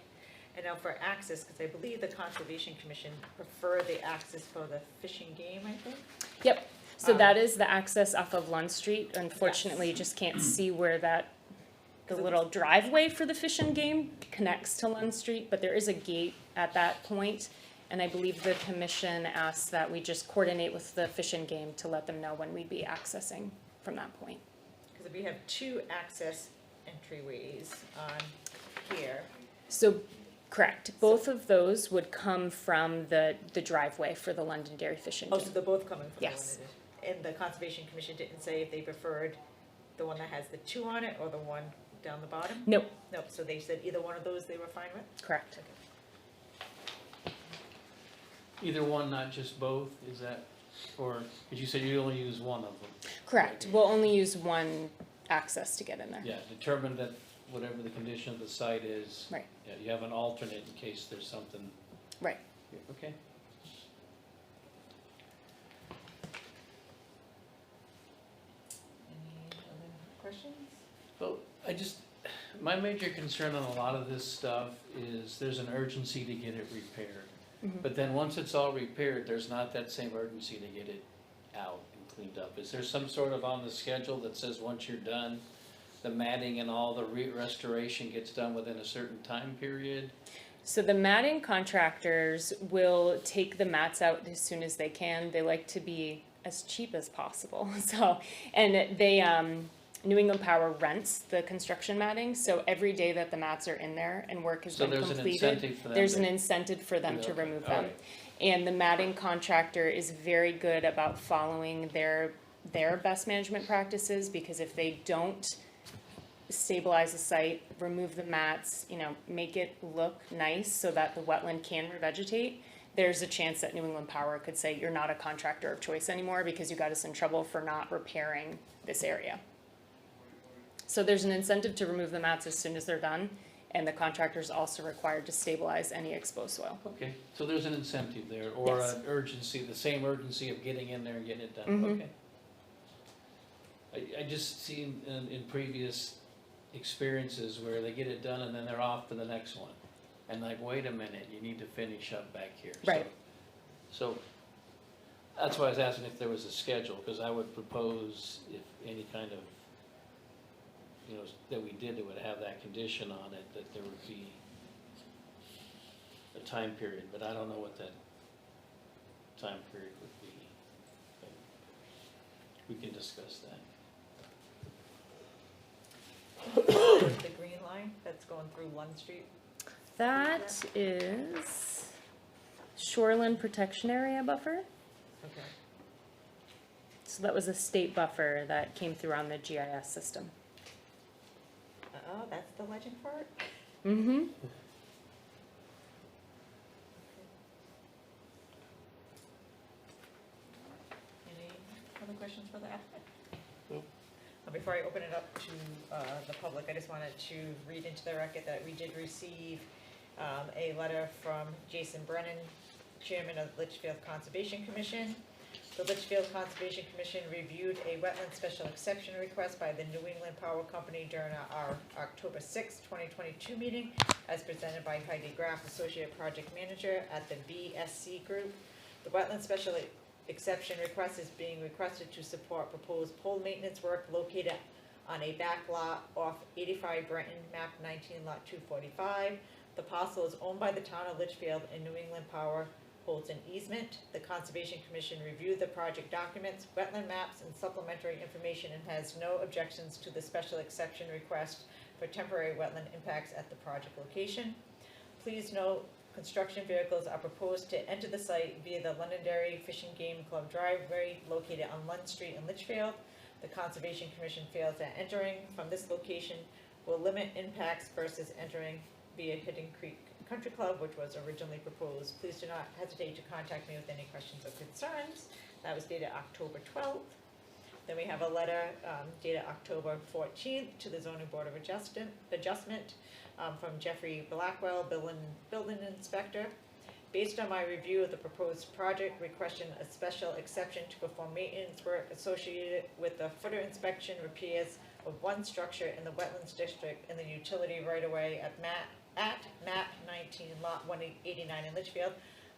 And now for access, because I believe the Conservation Commission prefer the access for the fishing game, I think? Yep. So that is the access off of Lund Street. Unfortunately, you just can't see where the little driveway for the fish and game connects to Lund Street, but there is a gate at that point. And I believe the commission asked that we just coordinate with the fish and game to let them know when we'd be accessing from that point. Because we have two access entryways on here. So, correct, both of those would come from the driveway for the Londonderry Fish and Oh, Game. so they're both coming from the one Yes. that is. And the Conservation Commission didn't say if they preferred the one that has the two on it or the one down the bottom? Nope, Nope, so they said either one of those they were fine with? correct. Either one, not just both, is that, or, because you said you only use one of them. Correct, we'll only use one access to get in there. Yeah, determine that whatever the condition of the site is. Right. Yeah, you have an alternate in case there's something. Right. Okay. Any other questions? Well, my major concern on a lot of this stuff is there's an urgency to get it repaired. Mhm. But then once it's all repaired, there's not that same urgency to get it out and cleaned up. Is there some sort of on the schedule that says once you're done, the matting and all the restoration gets done within a certain time period? So the matting contractors will take the mats out as soon as they can. They like to be as cheap as possible. So, and they, New England Power rents the construction matting, so every day that the mats are in there and work has So been there's an completed, incentive for them there's to- an incentive for them to Okay, remove all them. right. And the matting contractor is very good about following their best management practices, because if they don't stabilize the site, remove the mats, make it look nice so that the wetland can revegetate, there's a chance that New England Power could say, you're not a contractor of choice anymore because you got us in trouble for not repairing this area. So there's an incentive to remove the mats as soon as they're done, and the contractor's also required to stabilize any exposed soil. Okay, so there's an incentive there, or Yes. an urgency, the same urgency of getting in there and getting it done, Mhm. okay. I just seen in previous experiences where they get it done and then they're off to the next one. And like, wait a minute, you need to finish up back here. Right. So, that's why I was asking if there was a schedule, because I would propose if any kind of, that we did, it would have that condition on it, that there would be a time period, but I don't know what that time period would be. But we can discuss that. The green line that's going through Lund Street? That is Shoreline Protection Area buffer. Okay. So that was a state buffer that came through on the GIS system. Oh, that's the legend for it? Mm-hmm. Any other questions for the applicant? Nope. Before I open it up to the public, I just wanted to read into the record that we did receive a letter from Jason Brennan, Chairman of Litchfield Conservation Commission. The Litchfield Conservation Commission reviewed a wetland special exception request by the New England Power Company during our October 6, 2022 meeting, as presented by Heidi Graff, Associate Project Manager at the BSC Group. The wetland special exception request is being requested to support proposed pole maintenance work located on a back lot off 85 Brenton, map 19, lot 245. The parcel is owned by the town of Litchfield, and New England Power holds an easement. The Conservation Commission reviewed the project documents, wetland maps, and supplementary information, and has no objections to the special exception request for temporary wetland impacts at the project location. Please note, construction vehicles are proposed to enter the site via the Londonderry Fishing Game Club driveway located on Lund Street in Litchfield. The Conservation Commission feels that entering from this location will limit impacts versus entering via Hidden Creek Country Club, which was originally proposed. Please do not hesitate to contact me with any questions or concerns. That was dated October 12th. Then we have a letter dated October 14th to the Zoning Board of Adjustment from Jeffrey Blackwell, building inspector. Based on my review of the proposed project, requesting a special exception to perform maintenance work associated with the footer inspection repairs of one structure in the Wetlands District in the utility right-of-way at map 19, lot 189 in Litchfield.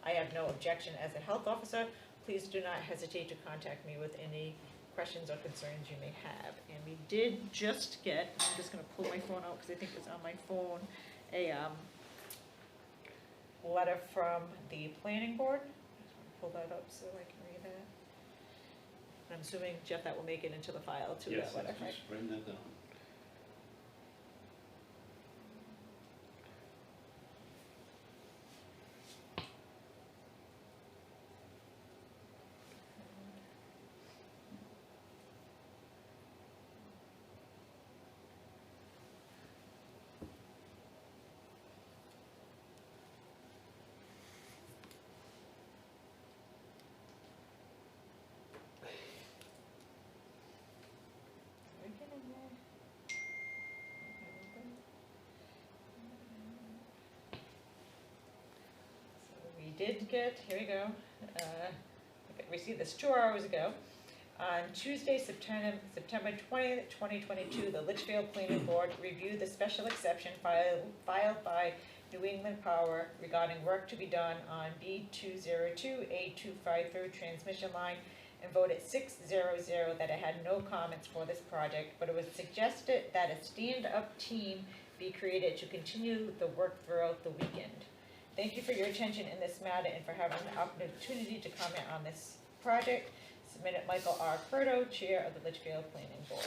I have no objection as a health officer. Please do not hesitate to contact me with any questions or concerns you may have. And we did just get, I'm just gonna pull my phone out because I think it's on my phone, a letter from the planning board. Pull that up so I can read that. I'm assuming, Jeff, that will make it into the file too, that letter, right? Just written that down. Did get, here we go, received this 2 hours ago. On Tuesday, September 20th, 2022, the Litchfield Planning Board reviewed the special exception filed by New England Power regarding work to be done on B202A253 transmission line and voted 6-0-0 that it had no comments for this project, but it was suggested that a stand-up team be created to continue the work throughout the weekend. Thank you for your attention in this matter and for having the opportunity to comment on this project. Submitted Michael R. Curto, Chair of the Litchfield Planning Board.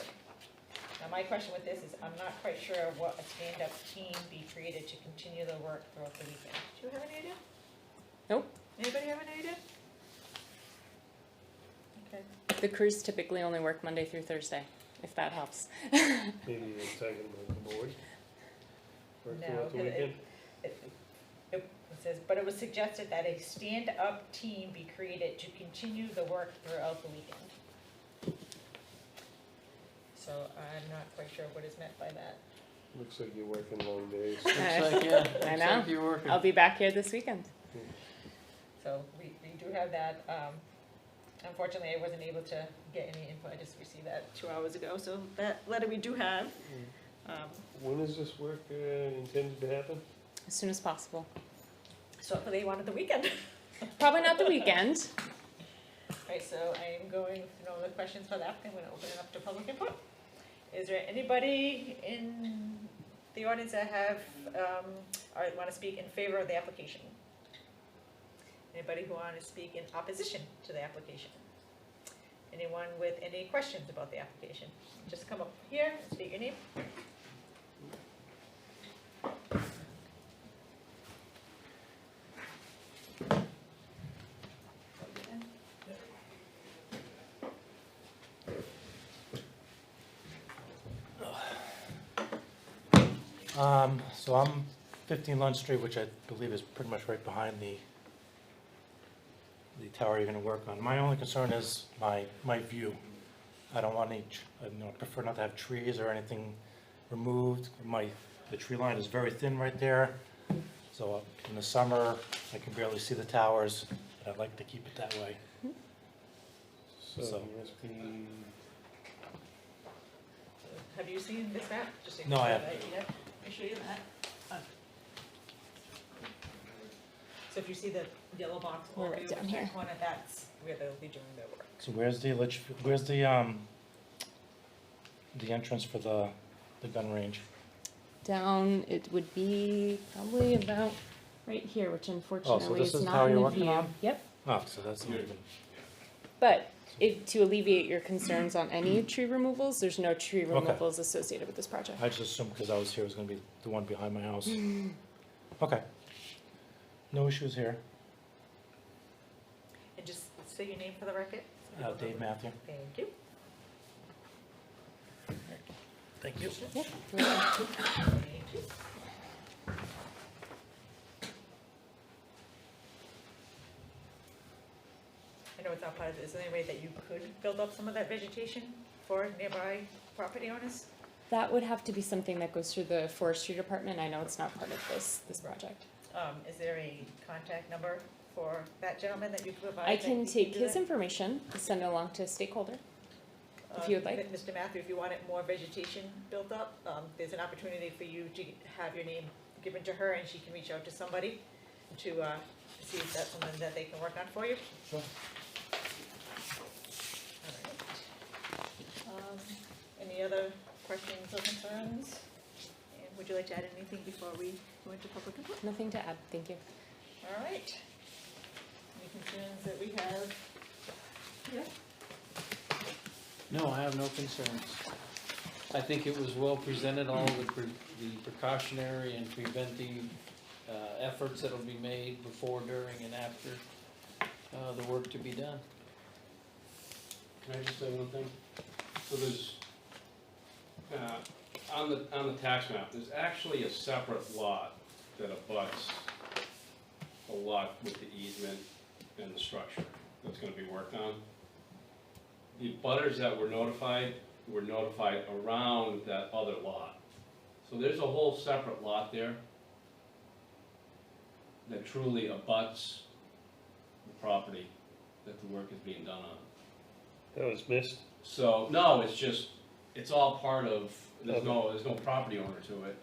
Now my question with this is, I'm not quite sure what a stand-up team be created to continue the work throughout the weekend. Do you have any idea? Nope. Anybody have any idea? Okay. The crews typically only work Monday through Thursday, if that helps. Maybe it's talking about the board. Work No, throughout the 'cause weekend. It says, but it was suggested that a stand-up team be created to continue the work throughout the weekend. So I'm not quite sure what is meant by that. Looks like you're working long days. Looks like, yeah, looks I know. like you're working. I'll be back here this weekend. So we do have that. Unfortunately, I wasn't able to get any info. I just received that 2 hours ago. So that letter we do have. When is this work intended to happen? As soon as possible. So they wanted the weekend. Probably not the weekend. Right, so I am going through all the questions for the applicant. I'm gonna open it up to public input. Is there anybody in the audience that have, or want to speak in favor of the application? Anybody who want to speak in opposition to the application? Anyone with any questions about the application? Just come up here, state your name. So I'm 15 Lund Street, which I believe is pretty much right behind the tower you're gonna work on. My only concern is my view. I don't want any, I prefer not to have trees or anything removed. The tree line is very thin right there. So in the summer, I can barely see the towers, but I'd like to keep it that way. So So- it must be, Have you seen this map? Just so you No, can I see haven't. that, yeah. Let me show you that. So if you see the yellow box all We're the right way down over to here. that corner, that's where they'll be doing their work. So where's the entrance for the gun range? Down, it would be probably about right here, which unfortunately this is is not how in you're the working view. on? Yep. Oh, so that's not even, But to alleviate your concerns on any tree removals, there's no tree Okay. removals associated with this project. I just assumed because I was here it was gonna be the one behind my house. Okay. No issues here. And just say your name for the record. Dave Matthew. Thank you. Thank you. Yeah. Thank you. I know it's not part of this, is there any way that you could build up some of that vegetation for nearby property owners? That would have to be something that goes through the forestry department. I know it's not part of this project. Is there a contact number for that gentleman that you could provide? I that can he take do his that? information, send it along to a stakeholder. if you would like. Mr. Matthew, if you wanted more vegetation built up, there's an opportunity for you to have your name given to her and she can reach out to somebody to see if that's something that they can work on for you. Sure. All right. Any other questions or concerns? And would you like to add anything before we go into public input? Nothing to add, thank you. All right. Any concerns that we have? Yeah. No, I have no concerns. I think it was well presented, all the precautionary and preventive efforts that'll be made before, during, and after the work to be done. Can I just say one thing? So there's, on the tax map, there's actually a separate lot that abuts a lot with the easement and the structure that's gonna be worked on. The butters that were notified around that other lot. So there's a whole separate lot there that truly abuts the property that the work is being done on. That was missed. So, no, it's all part of, there's no property owner to it,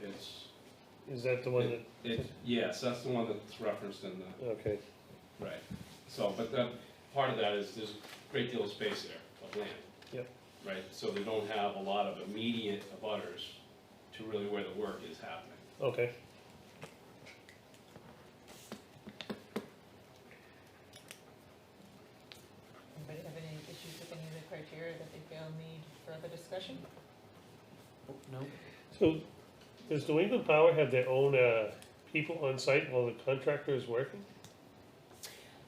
Is that the one that, yes, that's the one that's referenced in the, okay, right. So, but part of that is there's a great deal of space there, of land. Yep. Right, so they don't have a lot of immediate abutters to really where the work is happening. okay. Anybody have any issues with any of the criteria that they feel need further discussion? No? So, does New England Power have their own, people on site while the contractor is working?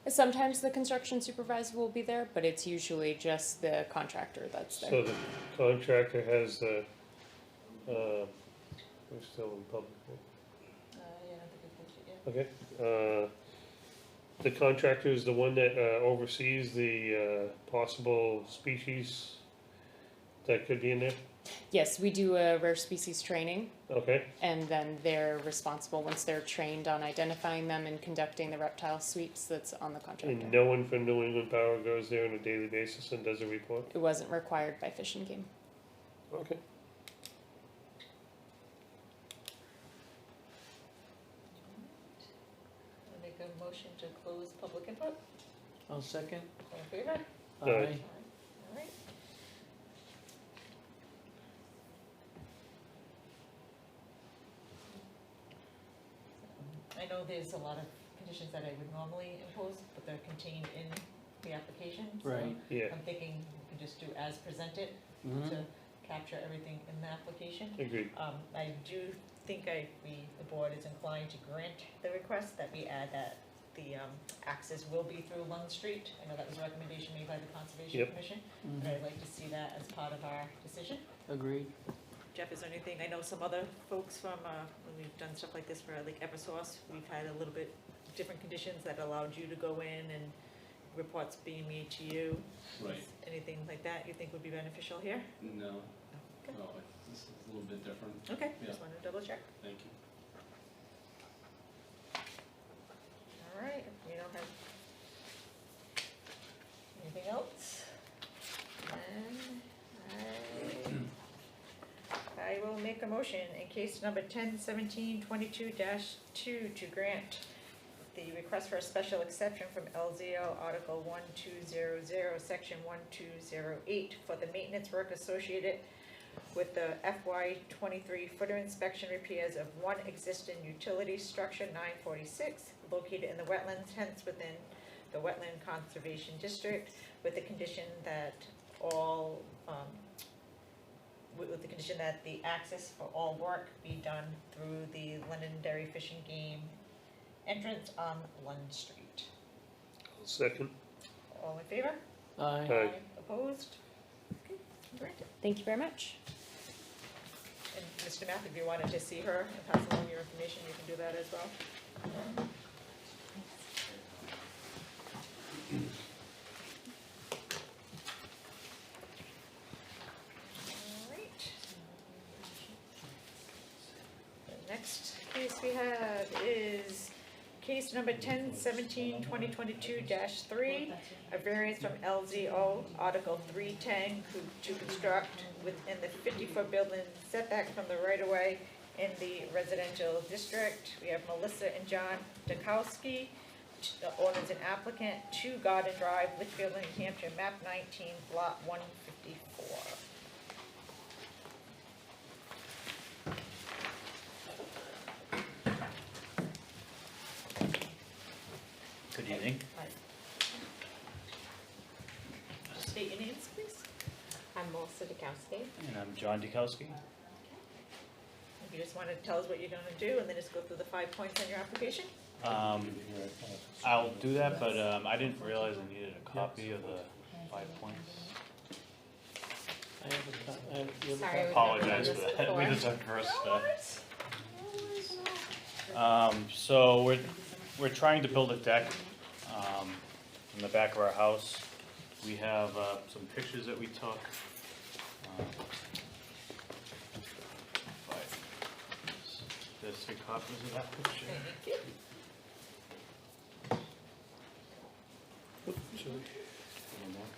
Sometimes the construction supervisor will be there, but it's usually just the contractor that's there. So the contractor has the, we're still in public, right? Yeah, I don't think we posted yet. Okay, the contractor is the one that oversees the possible species that could be in there? Yes, we do a rare species training, Okay, and then they're responsible, once they're trained on identifying them and conducting the reptile sweeps, that's on the contractor. and no one from New England Power goes there on a daily basis and does a report? It wasn't required by Fish and Game. Okay. I'll make a motion to close public input. I'll second. All in favor? Aye. All right. I know there's a lot of conditions that I would normally impose, but they're contained in the application. So Right. Yeah, I'm thinking we can just do as presented Mhm. to capture everything in the application. agreed. I do think the board is inclined to grant the request that we add that the access will be through Lund Street. I know that was a recommendation made by the Conservation Yep. Commission, but I'd like to see that as part of our decision. Agreed. Jeff, is there anything, I know some other folks from, when we've done stuff like this for like Eversource, we've had a little bit different conditions that allowed you to go in and reports being made to you. Right. Is anything like that you think would be beneficial here? No, Okay. no, this is a little bit different, Okay, Yeah. just wanted to double check. thank you. All right, if we don't have anything else, then I will make a motion in case number 10-17-22-2 to grant the request for a special exception from LZO Article 1200, Section 1208 for the maintenance work associated with the FY 23 footer inspection repairs of one existing utility structure 946 located in the wetlands, hence within the Wetland Conservation District, with the condition that all, with the condition that the access for all work be done through the Londonderry Fish and Game entrance on Lund Street. Second. All in favor? Aye. Aye. Opposed? Okay, granted. Thank you very much. And Mr. Math, if you wanted to see her and pass along your information, you can do that as well. All right. The next case we have is case number 10-17-2022-3, a variance from LZO Article 310 to construct within the 50-foot building setback from the right-of-way in the residential district. We have Melissa and John Dukowski, owners and applicant, 2 Garden Drive, Litchfield, New Hampshire, map 19, lot 154. Good evening. State your names, please. I'm Melissa Dukowski. And I'm John Dukowski. If you just want to tell us what you're going to do, and then just go through the 5 points on your application. I'll do that, but I didn't realize I needed a copy of the 5 points. I have a co- I have- you have a Sorry, copy? we've Apologize never for done this that. We before. just our first. So we're trying to build a deck in the back of our house. We have some pictures that we took. There's 3 copies of that picture. Thank you. Sorry. One more?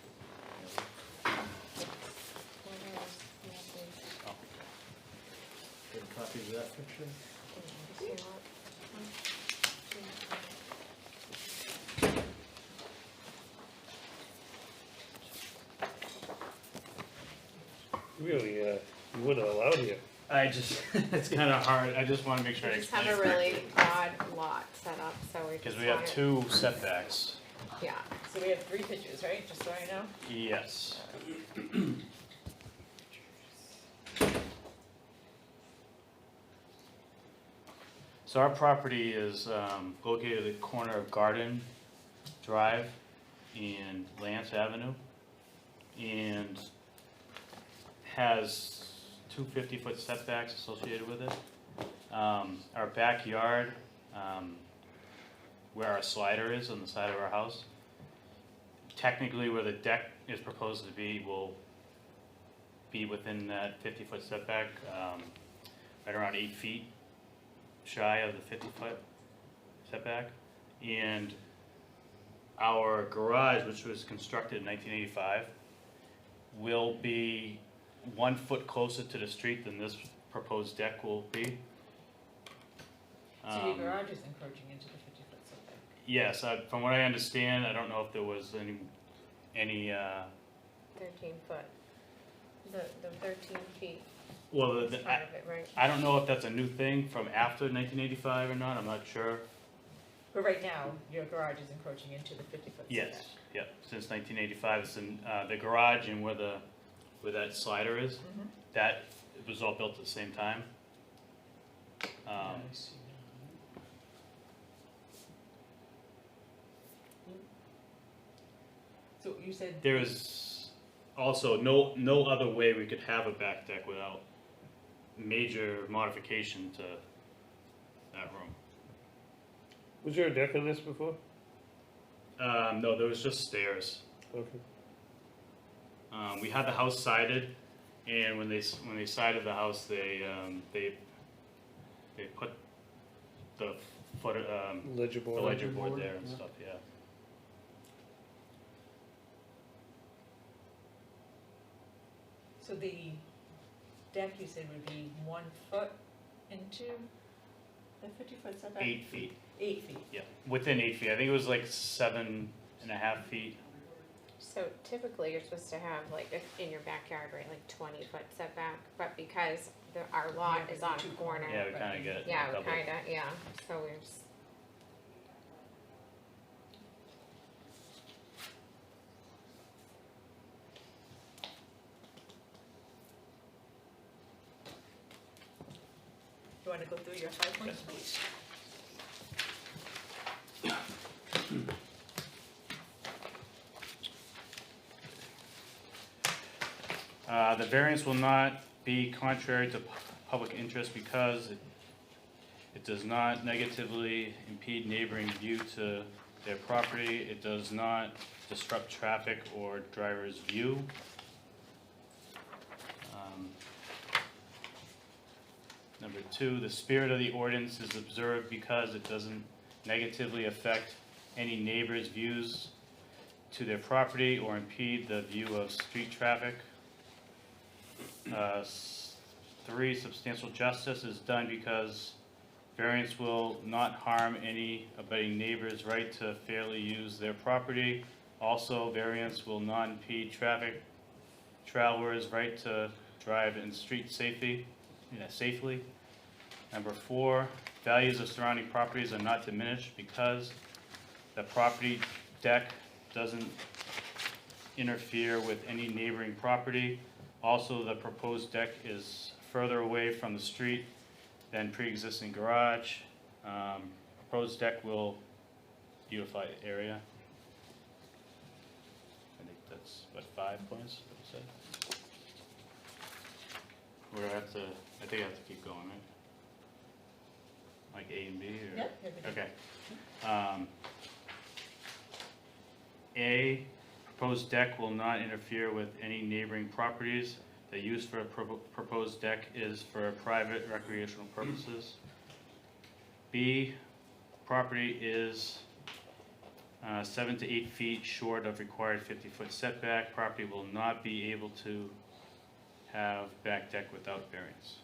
Oh. Good copies of that picture? Really, you wouldn't allow here. I just, it's kind of hard, I just want to make sure I We just have explain. a really odd lot set up, so we Because just we have wanted- 2 setbacks. Yeah, So we have 3 pictures, right? Just so I know. Yes. So our property is located at the corner of Garden Drive and Lance Avenue, and has 2 50-foot setbacks associated with it. Our backyard, where our slider is on the side of our house, technically where the deck is proposed to be will be within that 50-foot setback, right around 8 feet shy of the 50-foot setback. And our garage, which was constructed in 1985, will be 1 foot closer to the street than this proposed deck will be. So your garage is encroaching into the 50-foot setback. Yes, from what I understand, I don't know if there was any 13 foot. The 13 feet well, is part of it, right? I don't know if that's a new thing from after 1985 or not, I'm not sure. But right now, your garage is encroaching into the 50-foot setback. Yes, yep, since 1985, it's in, the garage and where that slider is, Mhm. that was all built at the same time. I see. So you said. There is also no other way we could have a back deck without major modification to that room. Was there a deck on this before? No, there was just stairs. Okay. We had the house sided, and when they sided the house, they put the foot, Ledger the board. ledger board there and stuff, yeah. So the deck you said would be 1 foot into the 50-foot setback? 8 feet, 8 feet. yeah, within 8 feet. I think it was like 7.5 feet. So typically, you're supposed to have, like, if in your backyard, right, like 20-foot setback, but because our lot Yeah, is on two a corner. Yeah, we kinda get it. Yeah, we double. kinda, yeah, so we're just. You want to go through your 5 points, please? The variance will not be contrary to public interest because it does not negatively impede neighboring view to their property. It does not disrupt traffic or driver's view. Number 2, the spirit of the ordinance is observed because it doesn't negatively affect any neighbor's views to their property or impede the view of street traffic. 3, substantial justice is done because variance will not harm any abutting neighbor's right to fairly use their property. Also, variance will not impede traffic travelers' right to drive in street safely. Number 4, values of surrounding properties are not diminished because the property deck doesn't interfere with any neighboring property. Also, the proposed deck is further away from the street than pre-existing garage. Proposed deck will beautify the area. I think that's, what, 5 points, what you said? Or I think I have to keep going, right? Like A and B, or? Yep, everything. Okay. A, proposed deck will not interfere with any neighboring properties. The use for a proposed deck is for private recreational purposes. B, property is 7 to 8 feet short of required 50-foot setback. Property will not be able to have back deck without variance.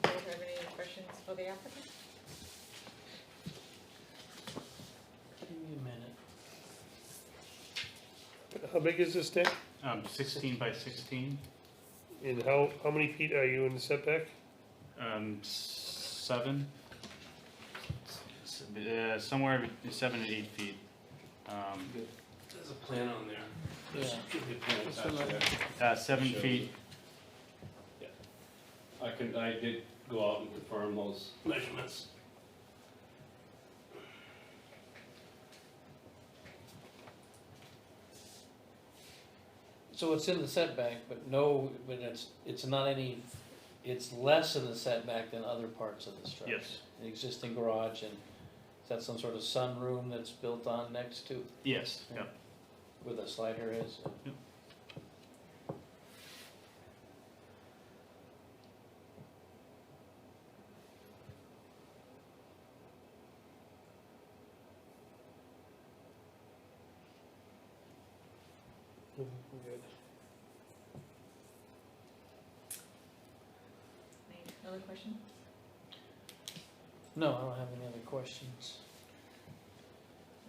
Do you have any questions for the applicant? Give me a minute. How big is this deck? 16 by 16, And how many feet are you in the setback? 7, somewhere between 7 and 8 feet. There's a plan on there. Yeah. Should be a plan attached to that. 7 Shows feet. it. Yeah. I did go out and confirm those measurements. So it's in the setback, but it's not any, it's less in the setback than other parts of the structure. Yes. The existing garage, and is that some sort of sunroom that's built on next to Yes, Yeah. yep. where the slider is? Yep. Good. Any other questions? No, I don't have any other questions.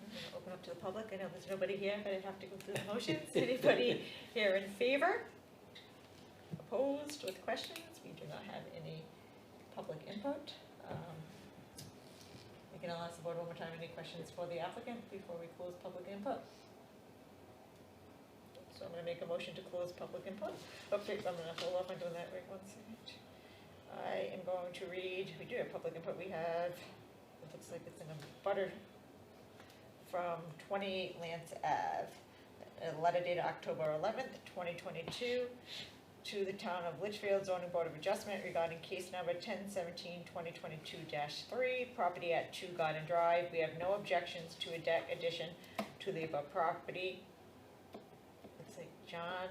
I'm gonna open up to the public. I know there's nobody here, but I have to go through the motions. Anybody here in favor? Opposed with questions? We do not have any public input. Again, I'll ask the board one more time, any questions for the applicant before we close public input? So I'm gonna make a motion to close public input. Okay, I'm gonna hold off on doing that right one second. I am going to read, we do have public input, we have, it looks like it's in a butter from 28 Lance Ave. A letter dated October 11th, 2022, to the Town of Litchfield Zoning Board of Adjustment regarding case number 1017-2022-3, property at 2 Garden Drive. We have no objections to a deck addition to the above property. Looks like John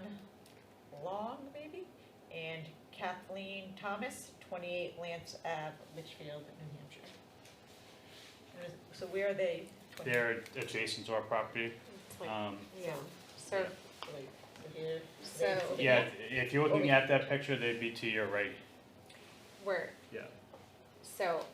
Long, maybe, and Kathleen Thomas, 28 Lance Ave, Litchfield, New Hampshire. So where are they? They're adjacent to our property. It's like, Um, yeah, so, Like, here? So- Yeah, if you're looking at that picture, they'd be to your right. where, Yeah. so,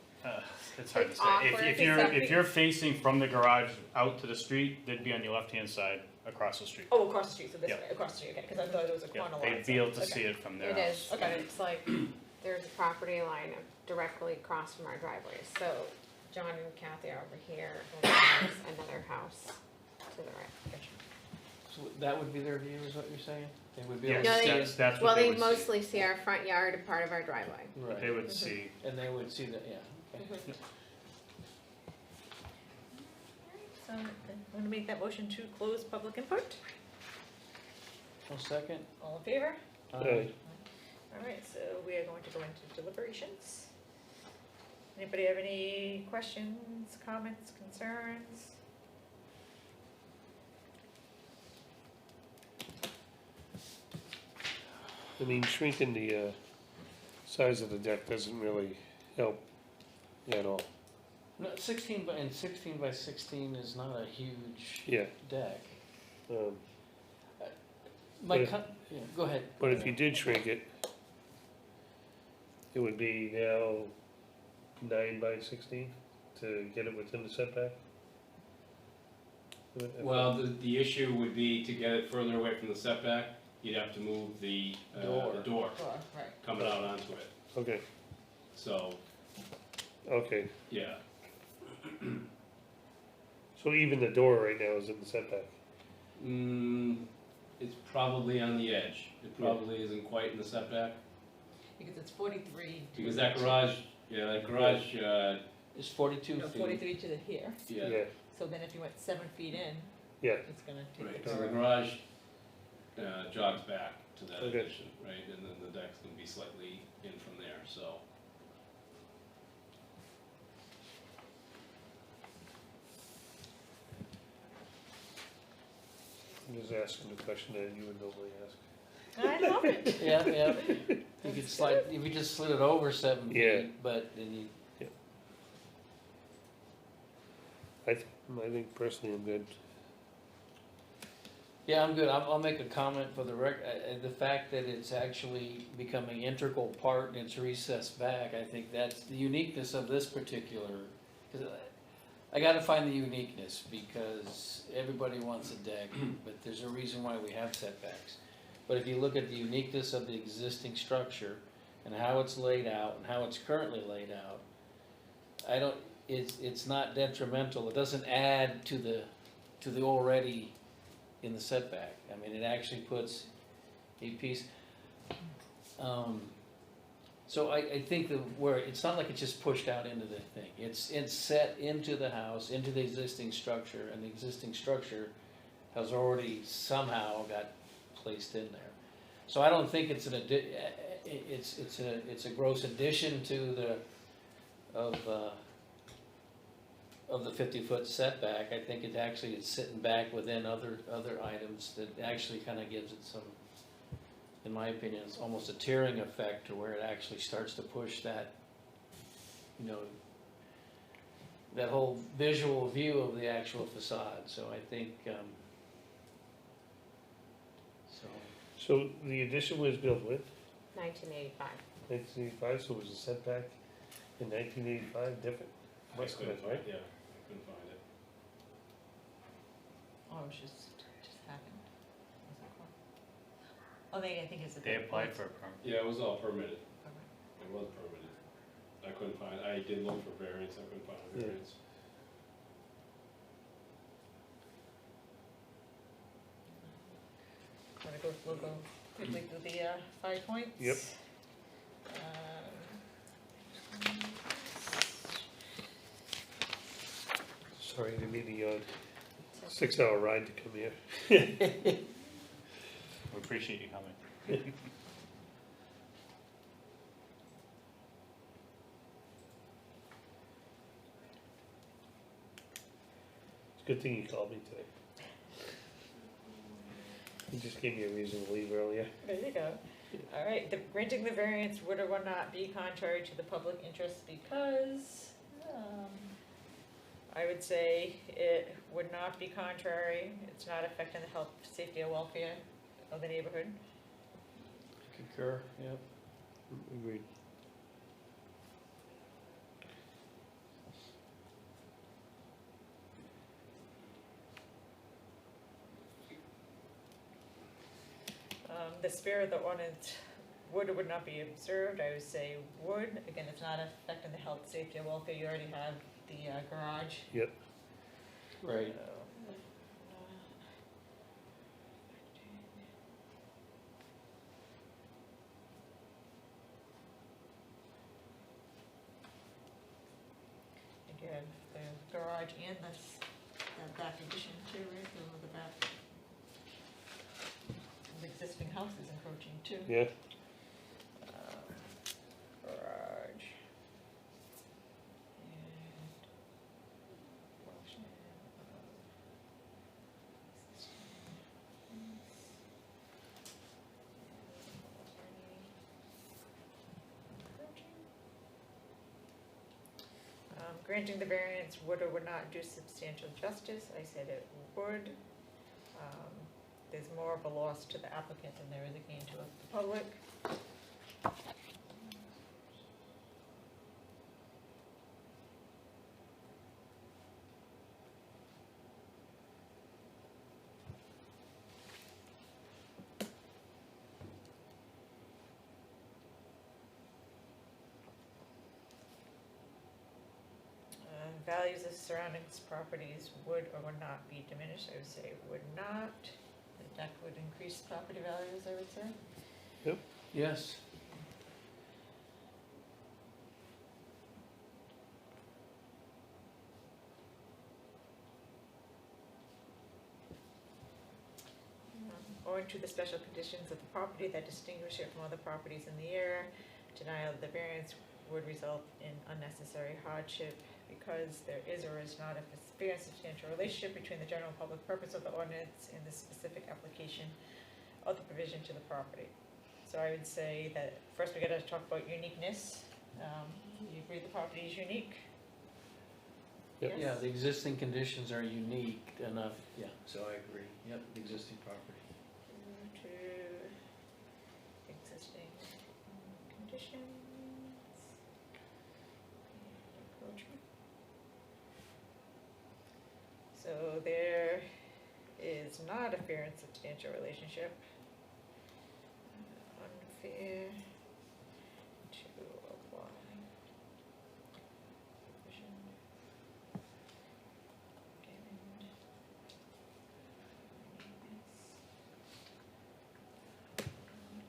It's hard to It's say. awkward If because you're facing from the garage out to the street, they'd be on your left-hand side across the street. Oh, across the street, so this Yeah. way, across the street, okay, because I thought it was a Yeah, corner lot. they'd be able to Okay. see it from their it house. is, but it's like, there's a property line directly across from our driveways. So John and Kathy are over here, and then there's another house to the right. Gotcha. So that would be their view, is what you're saying? They would be able Yes, to see No, it? that's Well, what they they would see. mostly see our front yard and part of our driveway. Right. They would see, And they would see that, yeah. Okay. So, I'm gonna make that motion to close public input. Well, second? All in favor? Aye. All right, so we are going to go into deliberations. Anybody have any questions, comments, concerns? I mean, shrinking the, size of the deck doesn't really help at all. No, 16 by 16 is not a huge Yeah, deck. um, My, But- yeah, go ahead. but if you did shrink it, it would be now 9 by 16 to get it within the setback? Well, the issue would be to get it further away from the setback, you'd have to move the door Right. coming out onto it. Okay, So, okay, yeah, so even the door right now is in the setback? it's probably on the edge. It probably isn't quite in the setback, Because it's 43. because that garage, It's 42 No, feet. 43 to the here, yeah, so then if you went 7 feet in, Yeah, it's gonna take right, the so door. the garage, jogs back to that Okay. addition, right, and then the deck's gonna be slightly in from there, so. I'm just asking the question that you would normally ask. I love it. Yeah, yeah. You could slide, if you just slid it over 7 Yeah. feet, but then you, I think personally I'm good. yeah, I'm good. I'll make a comment for the the fact that it's actually becoming integral part and it's recessed back, I think that's the uniqueness of this particular, 'cause I gotta find the uniqueness, because everybody wants a deck, but there's a reason why we have setbacks. But if you look at the uniqueness of the existing structure and how it's laid out and how it's currently laid out, it's not detrimental, it doesn't add to the already in the setback. I mean, it actually puts a piece, so I think where, it's not like it's just pushed out into the thing, it's set into the house, into the existing structure, and the existing structure has already somehow got placed in there. So I don't think it's it's a gross addition to of the 50-foot setback. I think it actually is sitting back within other items that actually kind of gives it some, in my opinion, it's almost a tearing effect to where it actually starts to push that, you know, that whole visual view of the actual facade. So I think, So the addition was built with 1985. 1985, so was the setback in 1985 different? I Must have couldn't been, right? find, yeah, I couldn't find it. Oh, it was just happened. Oh, I think it's a. they applied for a permit. Yeah, it was all permitted, it was permitted. I couldn't find, I did look for variance, I couldn't find a Yeah. variance. We'll go quickly through the 5 points. Yep. Sorry, I didn't mean the 6-hour ride to come here. We appreciate you coming. It's a good thing you called me today. You just gave me a reason to leave earlier. There you go. All right, granting the variance would or would not be contrary to the public interest because, I would say it would not be contrary. It's not affecting the health, safety, or welfare of the neighborhood. concur, yep. Agreed. The spirit of the ordinance would or would not be observed, I would say would. Again, it's not affecting the health, safety, or welfare. You already have the garage. Yep. Right. You have the garage and the back addition too, right, the back. The existing house is encroaching too. Yeah, Garage. And portion of existing fence. Granting the variance would or would not do substantial justice, I said it would. There's more of a loss to the applicant than there is a gain to the public. Values of surrounding properties would or would not be diminished, I would say would not. The deck would increase property values, I would say. Yes. Owing to the special conditions of the property that distinguish it from other properties in the area, denial of the variance would result in unnecessary hardship because there is or is not a fair and substantial relationship between the general public purpose of the ordinance and the specific application of the provision to the property. So I would say that first we gotta talk about uniqueness. You agree the property is unique? Yep. Yeah, the existing conditions are unique enough, yeah, so I agree, yep, the existing property. To existing conditions. And encroachment. So there is not a fair and substantial relationship. Unfair to apply. Provision. Given.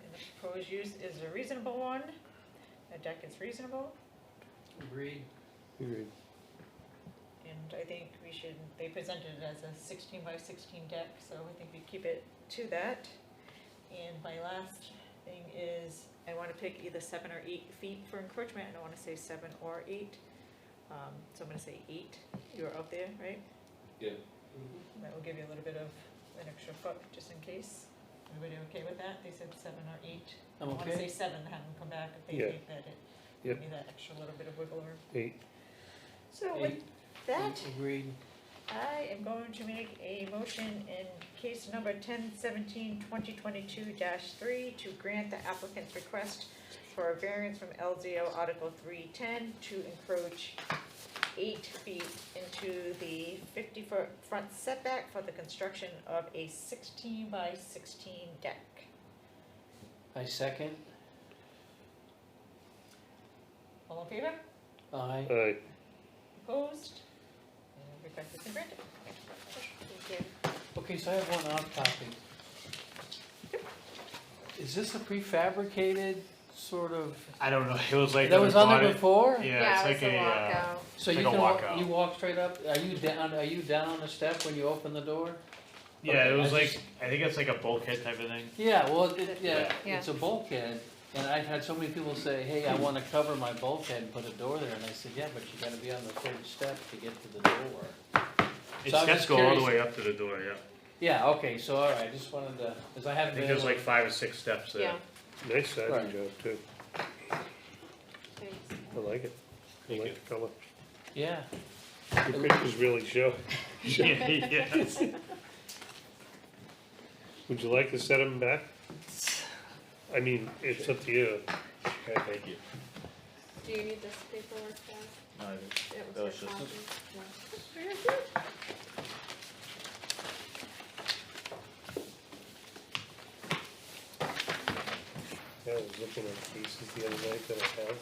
And the proposed use is a reasonable one. The deck is reasonable. Agreed. agreed. And I think we should, they presented it as a 16 by 16 deck, so I think we keep it to that. And my last thing is, I wanna pick either 7 or 8 feet for encroachment, I don't wanna say 7 or 8. So I'm gonna say 8, you're up there, right? Yeah. And that will give you a little bit of an extra foot, just in case. Everybody okay with that? They said 7 or 8. I'm I wanna okay. say 7, have them come back if they Yeah. think that it, Yep. give me that extra little bit of wiggle room. 8. So with that, Agreed. I am going to make a motion in case number 1017-2022-3 to grant the applicant's request for a variance from LZO Article 310 to encroach 8 feet into the 50-foot front setback for the construction of a 16 by 16 deck. I second. All in favor? Aye. Aye. Opposed? And request has been granted. Thank you. Okay, so I have one off topic. Is this a prefabricated sort of, I don't know, it was like. that was on bought there it- before? Yeah, it's it like was a, walkout. So It's you like a can, walkout. you walk straight up, are you down on the step when you open the door? yeah, Okay, it was I like, just- I think it's like a bulkhead type of thing. Yeah, well, Yeah. it's a bulkhead, and I've had so many people say, hey, I wanna cover my bulkhead and put a door there, and I said, yeah, but you gotta be on the third step to get to the door. It So I'm steps just go all the curious. way up to the door, yeah. Yeah, okay, so all right, I just wanted to, cause I I haven't think been there's able like 5 or 6 steps there. Yeah, Nice siding Right. job too. thanks. I like it. I like the color. yeah, Your pictures really show. Yeah, yeah. Would you like to set them back? I mean, it's up to you. Okay, thank you. Do you need this paperwork back? No, I didn't. It That was was for just copy. a- No. Yeah, I was looking at cases the other night that I have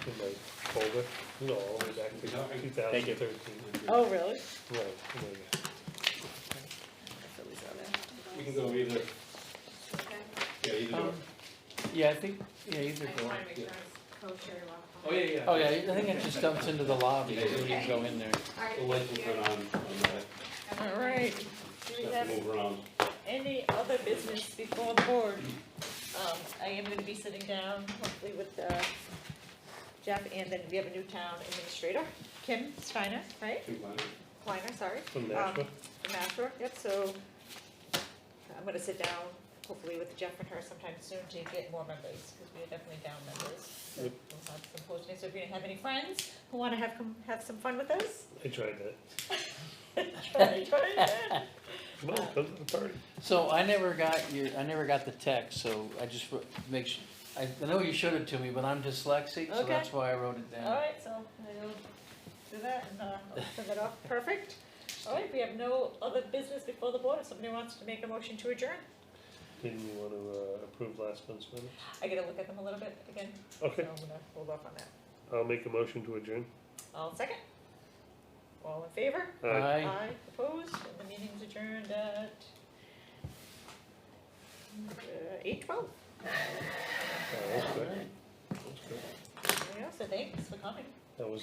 in my folder, you know, all the way back to Thank you. 2013. Oh, really? Right, oh my God. We can go either, Okay. yeah, either um, door. yeah, I think, yeah, either I just door. wanna make sure I was Cherry Walk. Oh, yeah, yeah. Oh, yeah, I think it just dumps into the lobby, you don't even go in there. The lights will turn on that, All right, do we so have move around. any other business before the board? I am gonna be sitting down hopefully with Jeff, and then we have a new town administrator, Kim Steiner, right? Kleiner, sorry. From Nashua. From Nashua, yep, so I'm gonna sit down hopefully with Jeff and her sometime soon to get more members, because we are definitely down members. So Yep. we'll have some postings, so if you have any friends who wanna have some fun with us, I tried that. try it. Come on, come to the party. So I never got the text, so I just make sure, I know you showed it to me, but I'm dyslexic, so Okay. that's why I wrote it down. All right, so I'll do that and I'll send that off, perfect. All right, we have no other business before the board, if somebody wants to make a motion to adjourn. Didn't you want to approve last month's minutes? I gotta look at them a little bit again, Okay, so I'm gonna hold off on that. I'll make a motion to adjourn. All second? All in favor? Aye. Opposed, and the meeting's adjourned at 8:12. That's good. That's good. There we go, so thanks for coming. That was